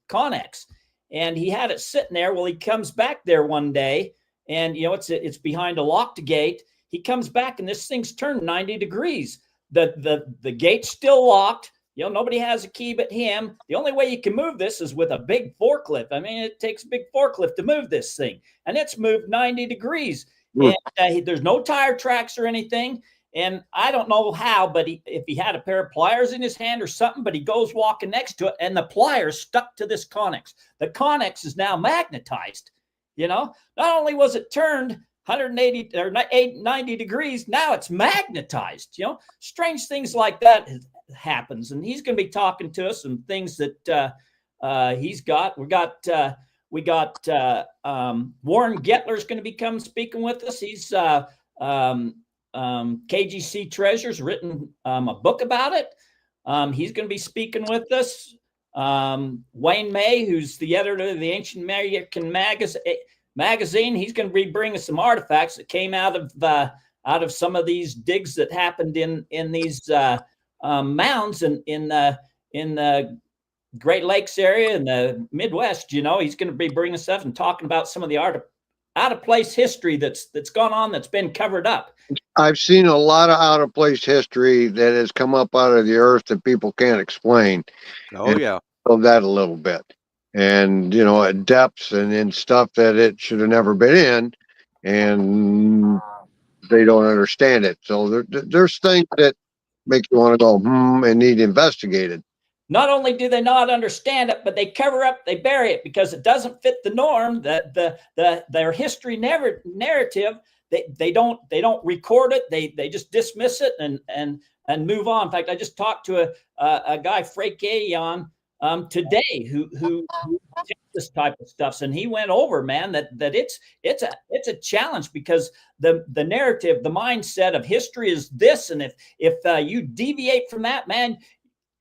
Connex, and he had it sitting there. Well, he comes back there one day, and, you know, it's behind a locked gate. He comes back, and this thing's turned 90 degrees. The gate's still locked. You know, nobody has a key but him. The only way you can move this is with a big forklift. I mean, it takes a big forklift to move this thing, and it's moved 90 degrees. And there's no tire tracks or anything. And I don't know how, but if he had a pair of pliers in his hand or something, but he goes walking next to it, and the pliers stuck to this Connex. The Connex is now magnetized. You know, not only was it turned 180 or 90 degrees, now it's magnetized. You know, strange things like that happens, and he's going to be talking to us some things that he's got. We got Warren Gettler's going to become speaking with us. He's KGC Treasures, written a book about it. He's going to be speaking with us. Wayne May, who's the editor of the Ancient American magazine, he's going to be bringing some artifacts that came out of some of these digs that happened in these mounds in the Great Lakes area in the Midwest. You know, he's going to be bringing stuff and talking about some of the out of place history that's gone on, that's been covered up. I've seen a lot of out of place history that has come up out of the earth that people can't explain. Oh, yeah. Of that a little bit. And, you know, at depths and in stuff that it should have never been in, and they don't understand it. So there's things that make you want to go, and need investigated. Not only do they not understand it, but they cover up, they bury it because it doesn't fit the norm, that their history narrative. They don't record it. They just dismiss it and move on. In fact, I just talked to a guy, Frank Ayon, today who takes this type of stuff, and he went over, man, that it's a challenge because the narrative, the mindset of history is this, and if you deviate from that, man,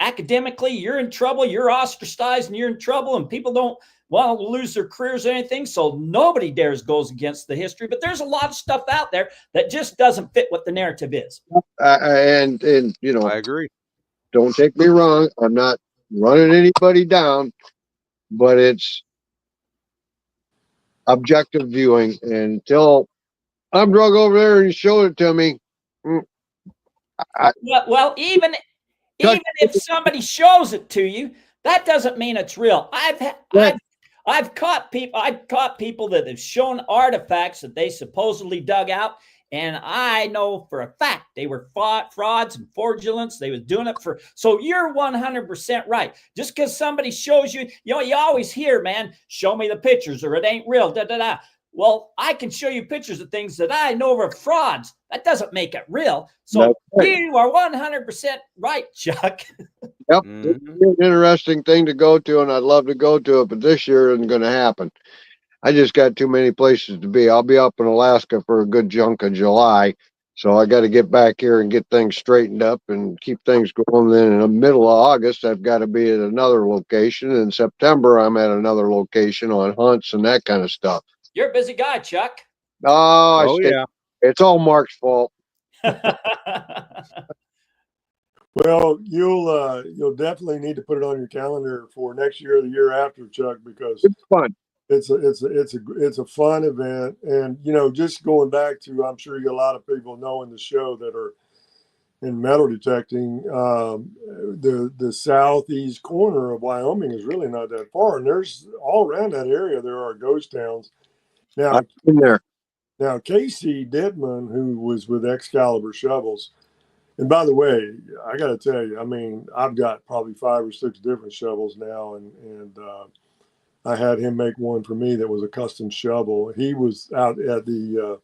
academically, you're in trouble, you're ostracized and you're in trouble, and people don't want to lose their careers or anything. So nobody dares goes against the history. But there's a lot of stuff out there that just doesn't fit what the narrative is. And you know, I agree. don't take me wrong. I'm not running anybody down, but it's objective viewing. And until I'm drug over there and you showed it to me, Well, even if somebody shows it to you, that doesn't mean it's real. I've caught people that have shown artifacts that they supposedly dug out, and I know for a fact they were frauds and fraudulence. They was doing it for. So you're 100% right. Just because somebody shows you, you know, you always hear, man, show me the pictures or it ain't real. Da da da. Well, I can show you pictures of things that I know are frauds. That doesn't make it real. So you are 100% right, Chuck. Yep. It's an interesting thing to go to, and I'd love to go to it, but this year isn't going to happen. I just got too many places to be. I'll be up in Alaska for a good chunk of July, so I got to get back here and get things straightened up and keep things going. Then in the middle of August, I've got to be at another location. In September, I'm at another location on hunts and that kind of stuff. You're a busy guy, Chuck. Oh, yeah. It's all Mark's fault. Well, you'll definitely need to put it on your calendar for next year or the year after, Chuck, because it's fun. It's a fun event, and you know, just going back to, I'm sure you got a lot of people knowing the show that are in metal detecting. The southeast corner of Wyoming is really not that far, and there's all around that area there are ghost towns. Now, I've been there. Now, Casey Dittman, who was with Excalibur Shovels, and by the way, I got to tell you, I mean, I've got probably 5 or 6 different shovels now, and I had him make one for me that was a custom shovel. He was out at the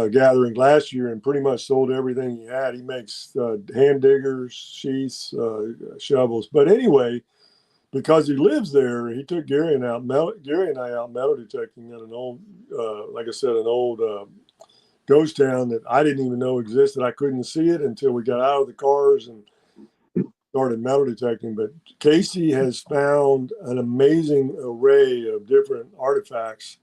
gathering last year and pretty much sold everything he had. He makes hand diggers, sheaths, shovels. But anyway, because he lives there, he took Gary and I out metal detecting at an old, like I said, an old ghost town that I didn't even know existed. I couldn't see it until we got out of the cars and started metal detecting. But Casey has found an amazing array of different artifacts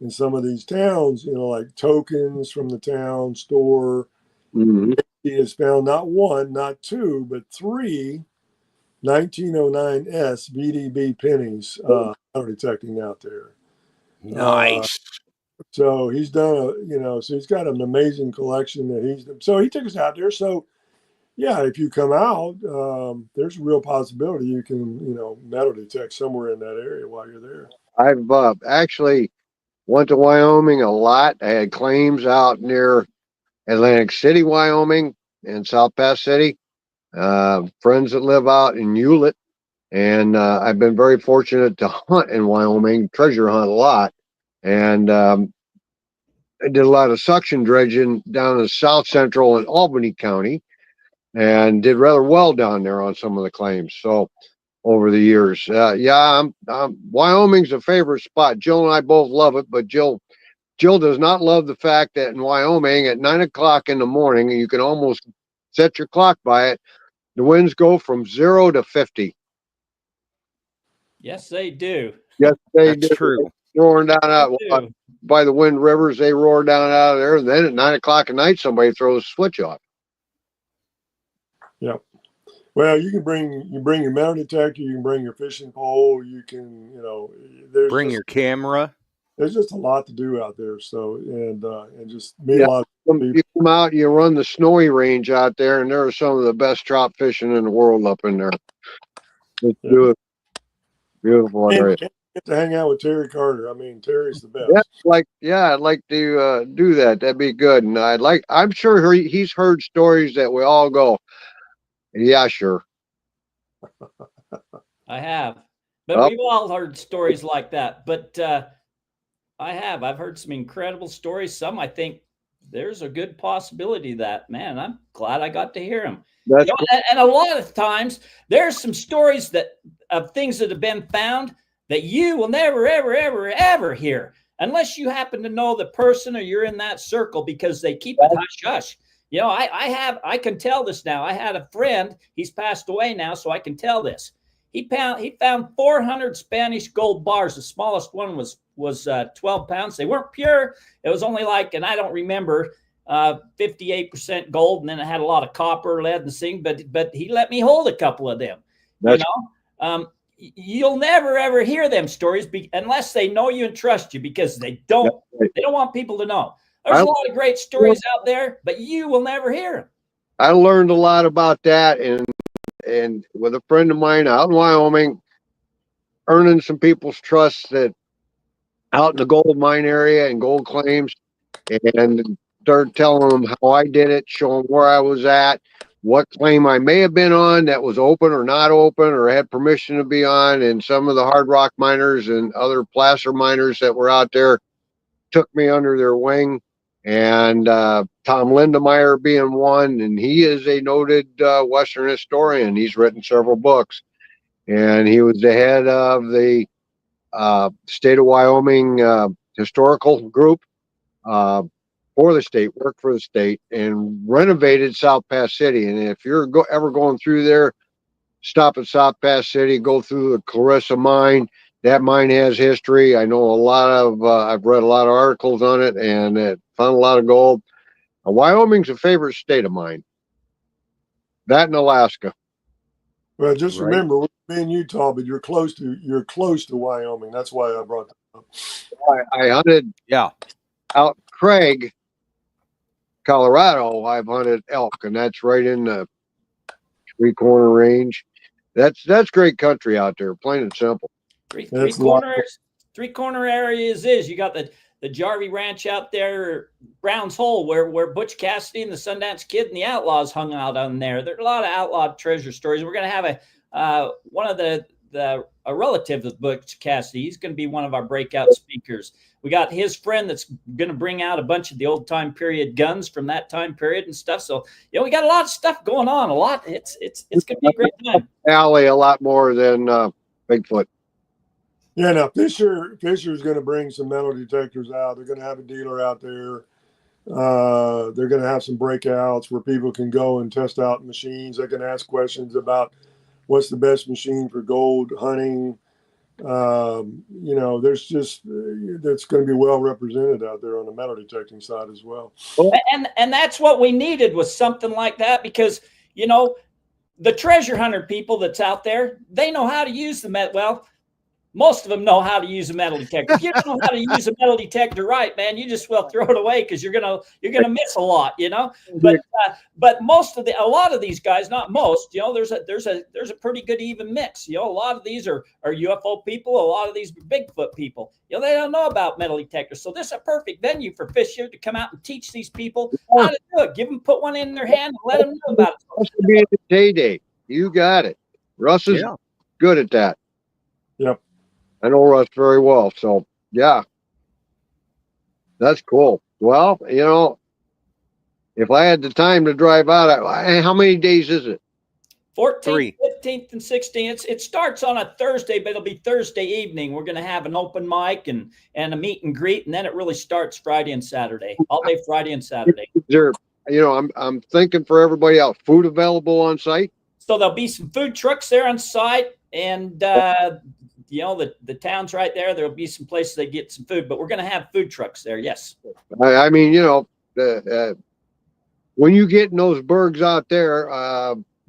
in some of these towns, you know, like tokens from the town store. Mm-hmm. He has found not 1, not 2, but 3 1909S VDB pennies metal detecting out there. Nice. So he's done so he's got an amazing collection that so he took us out there. So yeah, if you come out, there's a real possibility you can, metal detect somewhere in that area while you're there. I've actually went to Wyoming a lot. I had claims out near Atlantic City, Wyoming, and South Pass City. Friends that live out in Hewlett, and I've been very fortunate to hunt in Wyoming, treasure hunt a lot, and I did a lot of suction dredging down in South Central and Albany County, and did rather well down there on some of the claims. So over the years, Wyoming's a favorite spot. Jill and I both love it, but Jill does not love the fact that in Wyoming at 9 o'clock in the morning, and you can almost set your clock by it, the winds go from 0 to 50. Yes, they do. Yes, they do. That's true. Roaring down out by the Wind Rivers, they roar down out of there, and then at 9 o'clock at night, somebody throws a switch off. Yeah. Well, you can bring your metal detector, you can bring your fishing pole, you can, bring your camera. There's just a lot to do out there. So, and just meet a lot of people. You come out, you run the Snowy Range out there, and there are some of the best trout fishing in the world up in there. It's beautiful area. Get to hang out with Terry Carter. I mean, Terry's the best. I'd like to do that. That'd be good. And I'm sure he's heard stories that we all go, yeah, sure. I have, but we've all heard stories like that. But I've heard some incredible stories. Some I think there's a good possibility that, man, I'm glad I got to hear them. And a lot of times there's some stories of things that have been found that you will never, ever, ever, ever hear unless you happen to know the person or you're in that circle, because they keep it hush hush. You know, I can tell this now. I had a friend, he's passed away now, so I can tell this. He found 400 Spanish gold bars. The smallest one was 12 pounds. They weren't pure. It was only like, and I don't remember, 58% gold, and then it had a lot of copper, lead, and zinc. But he let me hold a couple of them. That's, You'll never ever hear them stories unless they know you and trust you, because they don't want people to know. There's a lot of great stories out there, but you will never hear them. I learned a lot about that, and with a friend of mine out in Wyoming, earning some people's trust that out in the gold mine area and gold claims, and started telling them how I did it, showing where I was at, what claim I may have been on that was open or not open or had permission to be on. And some of the hard rock miners and other placer miners that were out there took me under their wing. And Tom Lindemeyer being one, and he is a noted Western historian. He's written several books, and he was the head of the state of Wyoming historical group for the state, worked for the state, and renovated South Pass City. And if you're ever going through there, stop at South Pass City, go through the Clarissa mine. That mine has history. I know a lot of, I've read a lot of articles on it, and it found a lot of gold. Wyoming's a favorite state of mine. That and Alaska. Well, just remember, we're in Utah, but you're close to Wyoming. That's why I brought that up. I hunted out Craig, Colorado. I've hunted elk, and that's right in the Three Corner Range. That's great country out there, plain and simple. Three corner areas is you got the Jarvie Ranch out there, Brown's Hole, where Butch Cassidy and the Sundance Kid and the Outlaws hung out on there. There are a lot of outlaw treasure stories. We're going to have one of a relative of Butch Cassidy. He's going to be one of our breakout speakers. We got his friend that's going to bring out a bunch of the old time period guns from that time period and stuff. So, we got a lot of stuff going on. A lot. It's going to be a great time. Alley a lot more than Bigfoot. Yeah, now Fisher's going to bring some metal detectors out. They're going to have a dealer out there. They're going to have some breakouts where people can go and test out machines. They can ask questions about what's the best machine for gold hunting. There's just that's going to be well represented out there on the metal detecting side as well. And that's what we needed, was something like that, because the treasure hunter people that's out there, they know how to use the metal. Well, most of them know how to use a metal detector. If you don't know how to use a metal detector right, man, you just throw it away, because you're gonna miss a lot, But a lot of these guys, not most, there's a pretty good even mix. A lot of these are UFO people. A lot of these are Bigfoot people. They don't know about metal detectors. So this is a perfect venue for Fisher to come out and teach these people how to do it. Put one in their hand and let them know about it. Russ will be at the day. You got it. Russ is good at that. Yep. I know Russ very well, so yeah, that's cool. Well, if I had the time to drive out, how many days is it? 14th, 15th, and 16th. It starts on a Thursday, but it'll be Thursday evening. We're going to have an open mic and a meet and greet, and then it really starts Friday and Saturday, all day Friday and Saturday. Is there, I'm thinking for everybody else, food available on site? So there'll be some food trucks there on site, and the town's right there. There'll be some places they get some food, but we're going to have food trucks there. Yes. I mean, when you get in those burgs out there,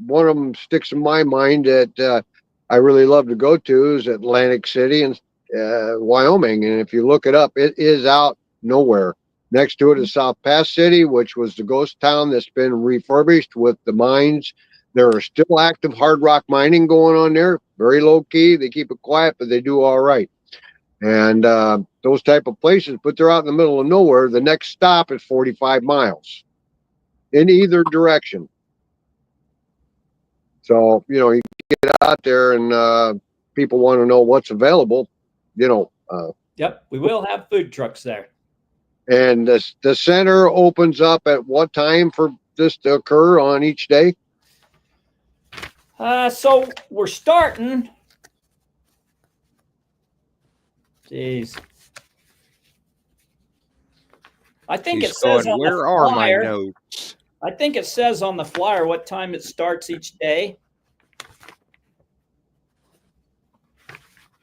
one of them sticks in my mind that I really love to go to is Atlantic City in Wyoming. And if you look it up, it is out nowhere. Next to it is South Pass City, which was the ghost town that's been refurbished with the mines. There are still active hard rock mining going on there. Very low key. They keep it quiet, but they do all right. And those type of places, but they're out in the middle of nowhere. The next stop is 45 miles in either direction. So, you get out there and people want to know what's available, Yep, we will have food trucks there. And the center opens up at what time for this to occur on each day? So we're starting. Jeez. I think it says on where the are my flyer. notes? I think it says on the flyer what time it starts each day.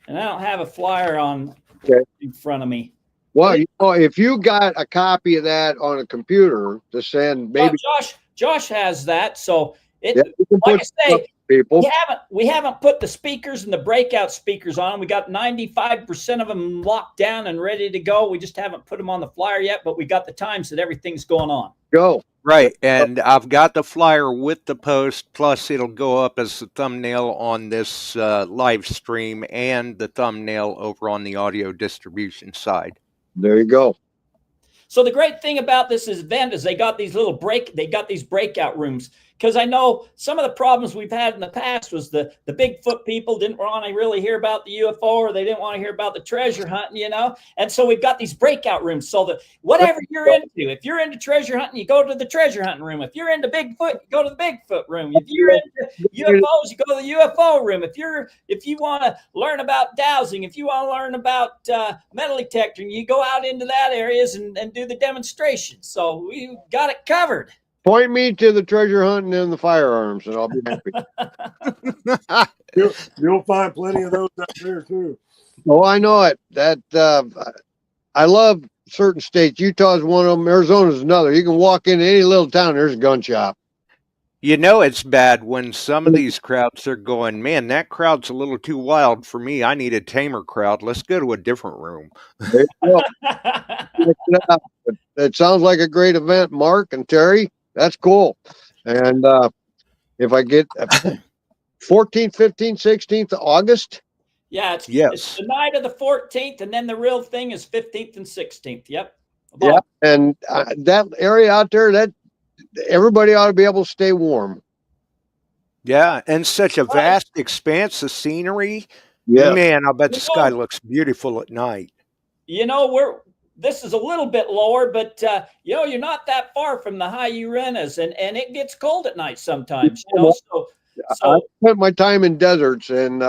And I don't have a flyer on in front of me. Well, you know, if you got a copy of that on a computer to send, maybe Josh has that. So it, yeah, like I say, people. We haven't put the speakers and the breakout speakers on. We got 95% of them locked down and ready to go. We just haven't put them on the flyer yet, but we got the times that everything's going on. Go. Right, and I've got the flyer with the post, plus it'll go up as the thumbnail on this live stream and the thumbnail over on the audio distribution side. There you go. So the great thing about this event is they got these breakout rooms. Because I know some of the problems we've had in the past was the Bigfoot people didn't want to really hear about the UFO, or they didn't want to hear about the treasure hunting, you know. And so we've got these breakout rooms so that whatever you're into, if you're into treasure hunting, you go to the treasure hunting room. If you're into Bigfoot, you go to the Bigfoot room. If you're into UFOs, you go to the UFO room. If you want to learn about dowsing, if you want to learn about metal detecting, you go out into that areas and do the demonstrations. So we got it covered. Point me to the treasure hunting and the firearms, and I'll be happy. You'll find plenty of those out there too. Oh, I know it. That I love certain states. Utah's one of them. Arizona's another. You can walk into any little town, there's a gun shop. You know it's bad when some of these crowds are going, man, that crowd's a little too wild for me. I need a tamer crowd. Let's go to a different room. There you go. It sounds like a great event, Mark and Terry. That's cool. And if I get 14th, 15th, 16th of August. Yeah, it's the night of the 14th, and then the real thing is 15th and 16th. Yep. Yeah, and that area out there, that everybody ought to be able to stay warm. Yeah, and such a vast expanse of scenery. Yeah, man, I bet the sky looks beautiful at night. You know, this is a little bit lower, but you know, you're not that far from the high Uranus, and it gets cold at night sometimes. You know, so I spent my time in deserts and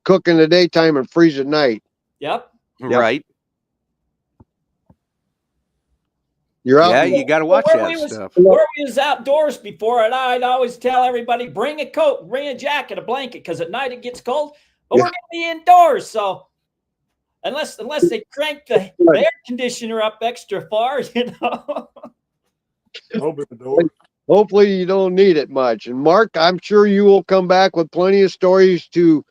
cook in the daytime and freeze at night. Yep. Right. You're out. Yeah, you got to watch that stuff. Where we was outdoors before, and I'd always tell everybody, bring a coat, bring a jacket, a blanket, because at night it gets cold. But we're gonna be indoors, so. Unless they crank the air conditioner up extra far, you know. Hopefully you don't need it much. And Mark, I'm sure you will come back with plenty of stories to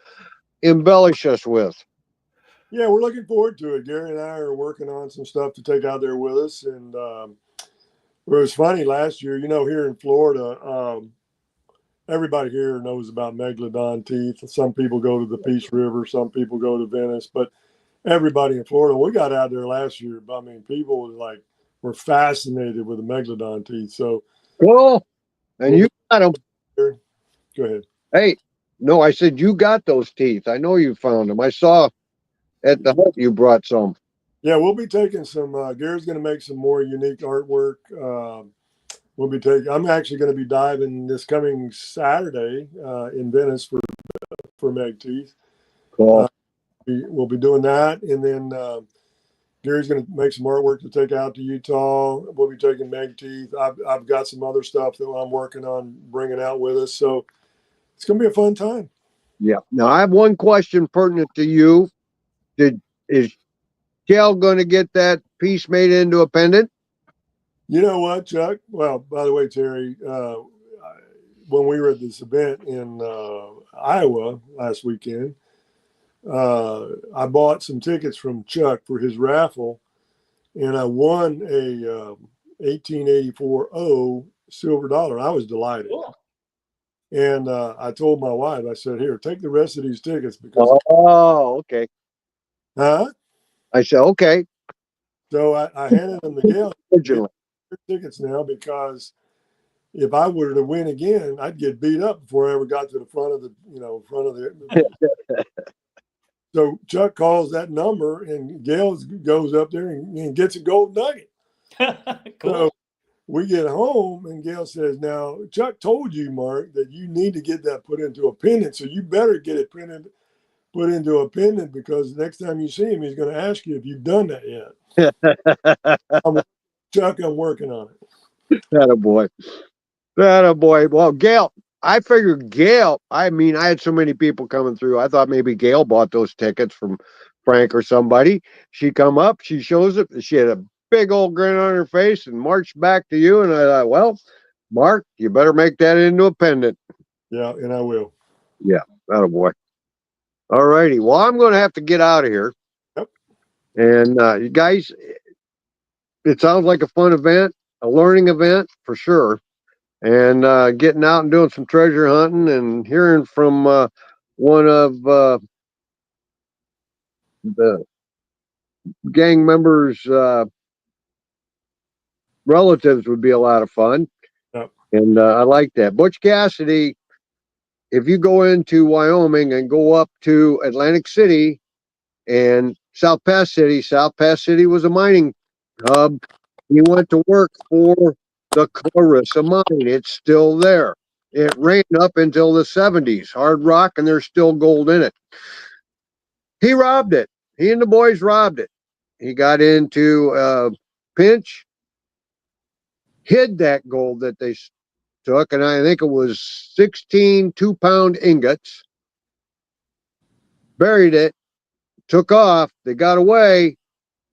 embellish us with. Yeah, we're looking forward to it. Gary and I are working on some stuff to take out there with us. And it was funny last year, you know, here in Florida, everybody here knows about megalodon teeth. Some people go to the Peace River, some people go to Venice, but everybody in Florida, we got out there last year. I mean, people were fascinated with the megalodon teeth. So cool. And you got them. Go ahead. Hey, no, I said you got those teeth. I know you found them. I saw at the hut you brought some. Yeah, we'll be taking some. Gary's going to make some more unique artwork. We'll be taking. I'm actually going to be diving this coming Saturday in Venice for meg teeth. Cool. We'll be doing that, and then Gary's going to make some artwork to take out to Utah. We'll be taking meg teeth. I've got some other stuff that I'm working on bringing out with us, so it's going to be a fun time. Yeah. Now I have one question pertinent to you. Is Kel going to get that piece made into a pendant? You know what, Chuck? Well, by the way, Terry, when we were at this event in Iowa last weekend, I bought some tickets from Chuck for his raffle, and I won a 1884 O silver dollar. I was delighted. Cool. And I told my wife, I said, here, take the rest of these tickets. Because okay. Huh? I said, okay. So I handed them the Gail tickets now, because if I were to win again, I'd get beat up before I ever got to the front of the. So Chuck calls that number, and Gail goes up there and gets a gold nugget. Cool. So we get home, and Gail says, now, Chuck told you, Mark, that you need to get that put into a pendant, so you better get it put into a pendant, because next time you see him, he's going to ask you if you've done that yet. Chuck, I'm working on it. That a boy. That a boy. Well, Gail, I figured Gail, I mean, I had so many people coming through. I thought maybe Gail bought those tickets from Frank or somebody. She come up, she shows up, she had a big old grin on her face and marched back to you. And I thought, well, Mark, you better make that into a pendant. Yeah, and I will. Yeah, that a boy. All righty. Well, I'm going to have to get out of here. Yep. And you guys, it sounds like a fun event, a learning event for sure. And getting out and doing some treasure hunting and hearing from one of the gang members' relatives would be a lot of fun. Yep. And I like that. Butch Cassidy, if you go into Wyoming and go up to Atlantic City and South Pass City was a mining hub. He went to work for the Clarissa mine. It's still there. It ran up until the 70s, hard rock, and there's still gold in it. He robbed it. He and the boys robbed it. He got into pinch, hid that gold that they took, and I think it was 16 2-pound ingots, buried it, took off, they got away,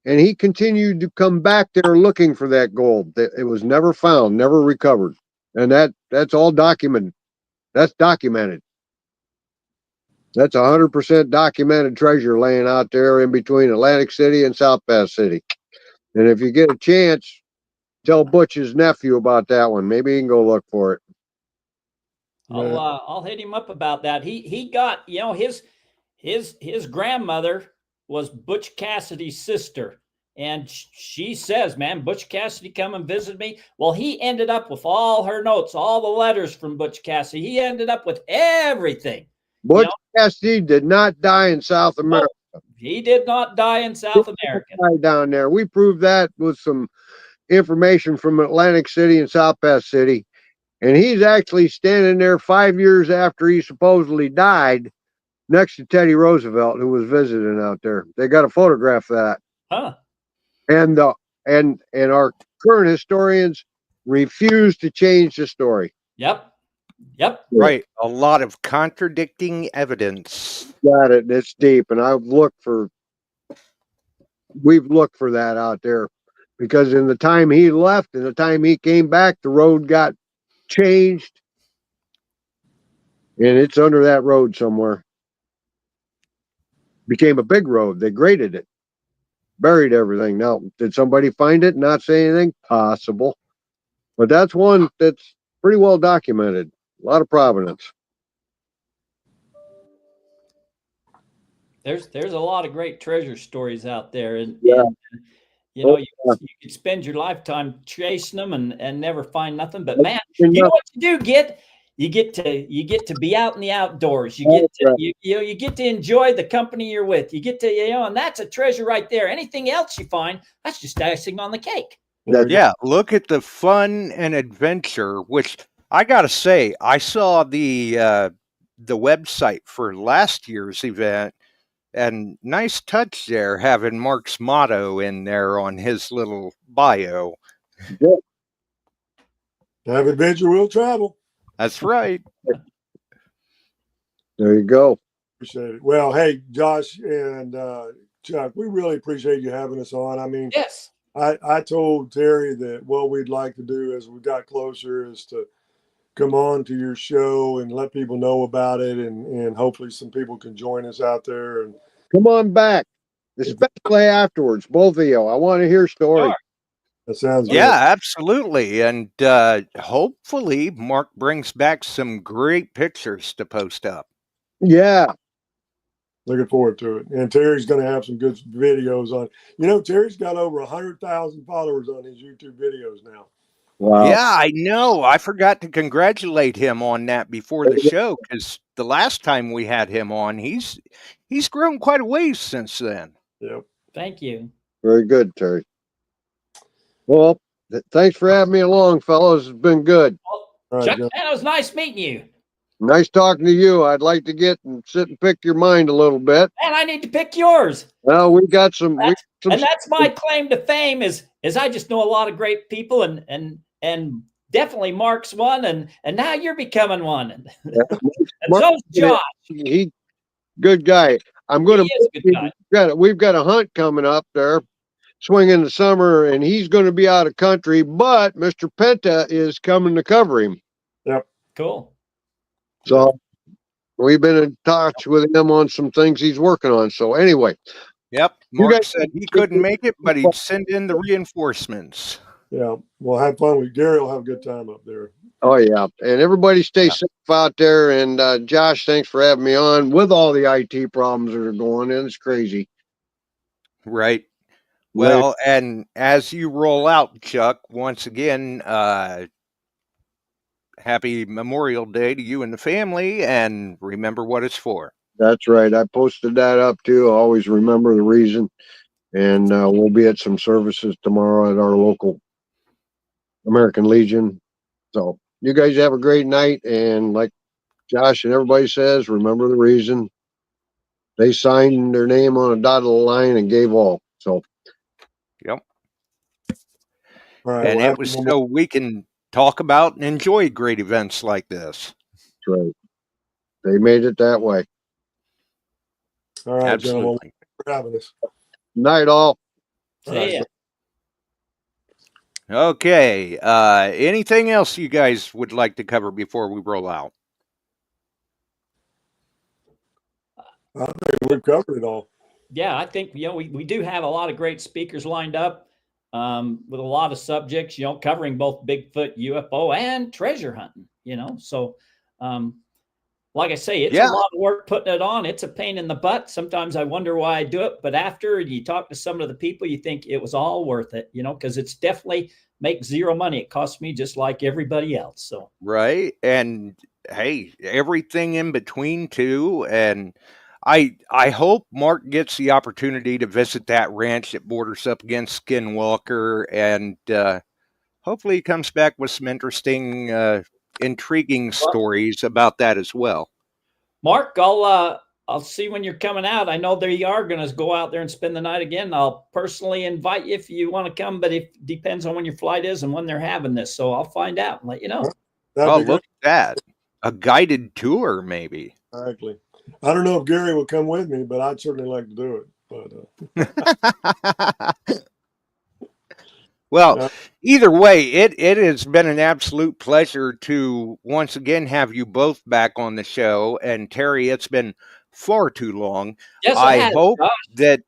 and he continued to come back there looking for that gold. It was never found, never recovered. And that's all documented. That's documented. That's 100% documented treasure laying out there in between Atlantic City and South Pass City. And if you get a chance, tell Butch's nephew about that one. Maybe he can go look for it. I'll hit him up about that. He got, you know, his grandmother was Butch Cassidy's sister. And she says, man, Butch Cassidy come and visit me. Well, he ended up with all her notes, all the letters from Butch Cassidy. He ended up with everything. Butch Cassidy did not die in South America. No, he did not die in South America. Down there. We proved that with some information from Atlantic City and South Pass City. And he's actually standing there 5 years after he supposedly died next to Teddy Roosevelt, who was visiting out there. They got a photograph of that. Huh. And our current historians refuse to change the story. Yep. Right. A lot of contradicting evidence. Got it. It's deep. And we've looked for that out there, because in the time he left and the time he came back, the road got changed. And it's under that road somewhere. Became a big road. They graded it. Buried everything. Now, did somebody find it and not say anything? Possible. But that's one that's pretty well documented. A lot of provenance. There's a lot of great treasure stories out there. And, Yeah. and you know, you could spend your lifetime chasing them and never find nothing. But man, you know what you do get? You get to be out in the outdoors. You get to you get to enjoy the company you're with. You get to, and that's a treasure right there. Anything else you find, that's just icing on the cake. Yeah, look at the fun and adventure, which I gotta say, I saw the website for last year's event, and nice touch there, having Mark's motto in there on his little bio. Yeah. Have adventure, will travel. That's right. There you go. Appreciate it. Well, hey, Josh and Chuck, we really appreciate you having us on. I mean, yes. I told Terry that what we'd like to do as we got closer is to come on to your show and let people know about it, and hopefully some people can join us out there. And come on back, especially afterwards, both of you. I want to hear stories. Sure. That sounds good. Yeah, absolutely. And hopefully Mark brings back some great pictures to post up. Yeah. Looking forward to it. And Terry's going to have some good videos on. Terry's got over 100,000 followers on his YouTube videos now. Wow. Yeah, I know. I forgot to congratulate him on that before the show, because the last time we had him on, he's grown quite a ways since then. Yep. Thank you. Very good, Terry. Well, thanks for having me along, fellows. It's been good. Well, Chuck, man, it was nice meeting you. Nice talking to you. I'd like to get and sit and pick your mind a little bit. And I need to pick yours. Well, we got some. And that's my claim to fame is I just know a lot of great people, and and definitely Mark's one, and now you're becoming one. And Mark, so's Josh. he good guy. I'm going He is a good guy. we've got a hunt coming up there, swing in the summer, and he's going to be out of country, but Mr. Penta is coming to cover him. Yep. Cool. So we've been in touch with him on some things he's working on. So anyway. Yep. You Mark guys- said he couldn't make it, but he'd send in the reinforcements. Yeah. Well, have fun with Gary. Will have a good time up there. Oh yeah, and everybody stay safe out there. And Josh, thanks for having me on with all the IT problems that are going in. It's crazy. Right. Well, and as you roll out, Chuck, once again, happy Memorial Day to you and the family, and remember what it's for. That's right. I posted that up too. I always remember the reason. And we'll be at some services tomorrow at our local American Legion. So you guys have a great night. And like Josh and everybody says, remember the reason. They signed their name on a dotted line and gave all. So. Yep. All right. And well, it was so we can talk about and enjoy great events like this. That's right. They made it that way. all right, gentlemen. Absolutely. Thanks for having us. Night all. See ya. Okay. Anything else you guys would like to cover before we roll out? I think we've covered it all. Yeah, I think, we do have a lot of great speakers lined up with a lot of subjects, covering both Bigfoot, UFO, and treasure hunting, So, like I say, it's a lot of work putting it on. It's a pain in the butt. Sometimes I wonder why I do it. But after you talk to some of the people, you think it was all worth it, because it's definitely makes zero money. It costs me just like everybody else. So right. And hey, everything in between too. And I hope Mark gets the opportunity to visit that ranch that borders up against Skinwalker, and hopefully he comes back with some interesting, intriguing stories about that as well. Mark, I'll see when you're coming out. I know they are going to go out there and spend the night again. I'll personally invite you if you want to come, but it depends on when your flight is and when they're having this. So I'll find out and let you know. Look at that. A guided tour, maybe. Exactly. I don't know if Gary will come with me, but I'd certainly like to do it. But well, either way, it has been an absolute pleasure to once again have you both back on the show. And Terry, it's been far too long. Yes, I hope that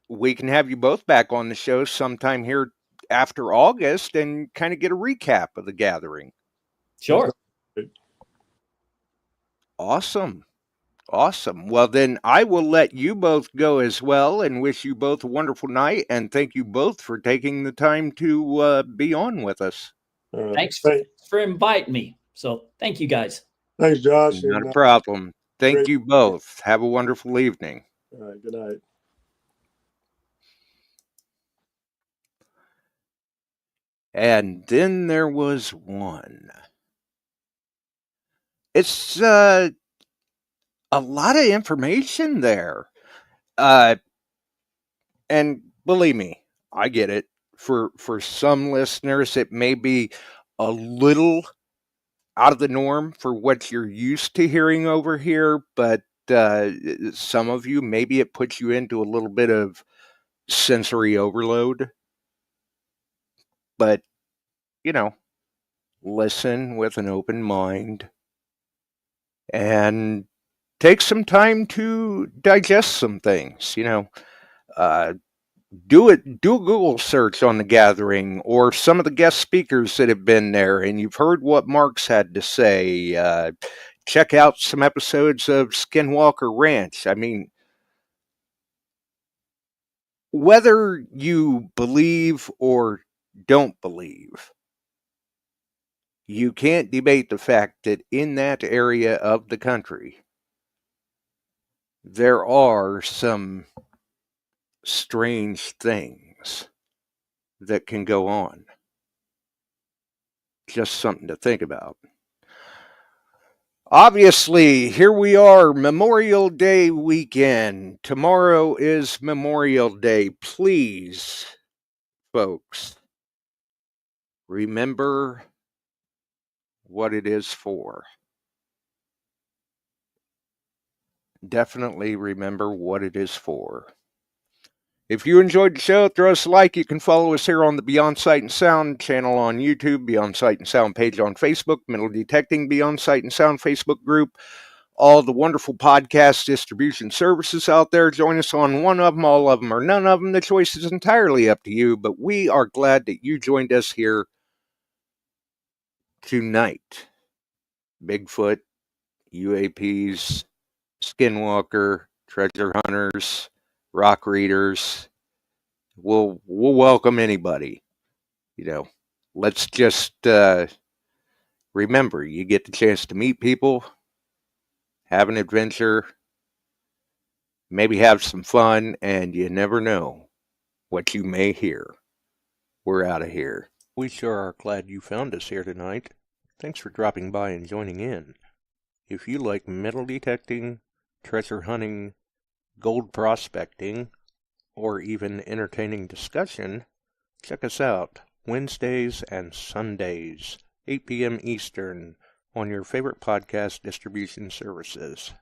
we can have you both back on the show sometime here after August and kind of get a recap of the gathering. Sure. Awesome. Well, then I will let you both go as well and wish you both a wonderful night. And thank you both for taking the time to be on with us. Thanks for inviting me. So thank you guys. Thanks, Josh. Not a problem. Thank you both. Have a wonderful evening. All right. Good night. And then there was one. It's a lot of information there. And believe me, I get it. For some listeners, it may be a little out of the norm for what you're used to hearing over here, but some of you, maybe it puts you into a little bit of sensory overload. But, listen with an open mind and take some time to digest some things, do a Google search on the gathering or some of the guest speakers that have been there, and you've heard what Mark's had to say. Check out some episodes of Skinwalker Ranch. I mean, whether you believe or don't believe, you can't debate the fact that in that area of the country, there are some strange things that can go on. Just something to think about. Obviously, here we are, Memorial Day weekend. Tomorrow is Memorial Day. Please, folks, remember what it is for. Definitely remember what it is for. If you enjoyed the show, throw us a like. You can follow us here on the Beyond Sight and Sound channel on YouTube, Beyond Sight and Sound page on Facebook, Metal Detecting Beyond Sight and Sound Facebook group, all the wonderful podcast distribution services out there. Join us on one of them, all of them, or none of them. The choice is entirely up to you, but we are glad that you joined us here tonight. Bigfoot, UAPs, Skinwalker, treasure hunters, rock readers. We'll welcome anybody. Let's just remember, you get the chance to meet people, have an adventure, maybe have some fun, and you never know what you may hear. We're out of here. We sure are glad you found us here tonight. Thanks for dropping by and joining in. If you like metal detecting, treasure hunting, gold prospecting, or even entertaining discussion, check us out Wednesdays and Sundays, 8 p.m. Eastern, on your favorite podcast distribution services.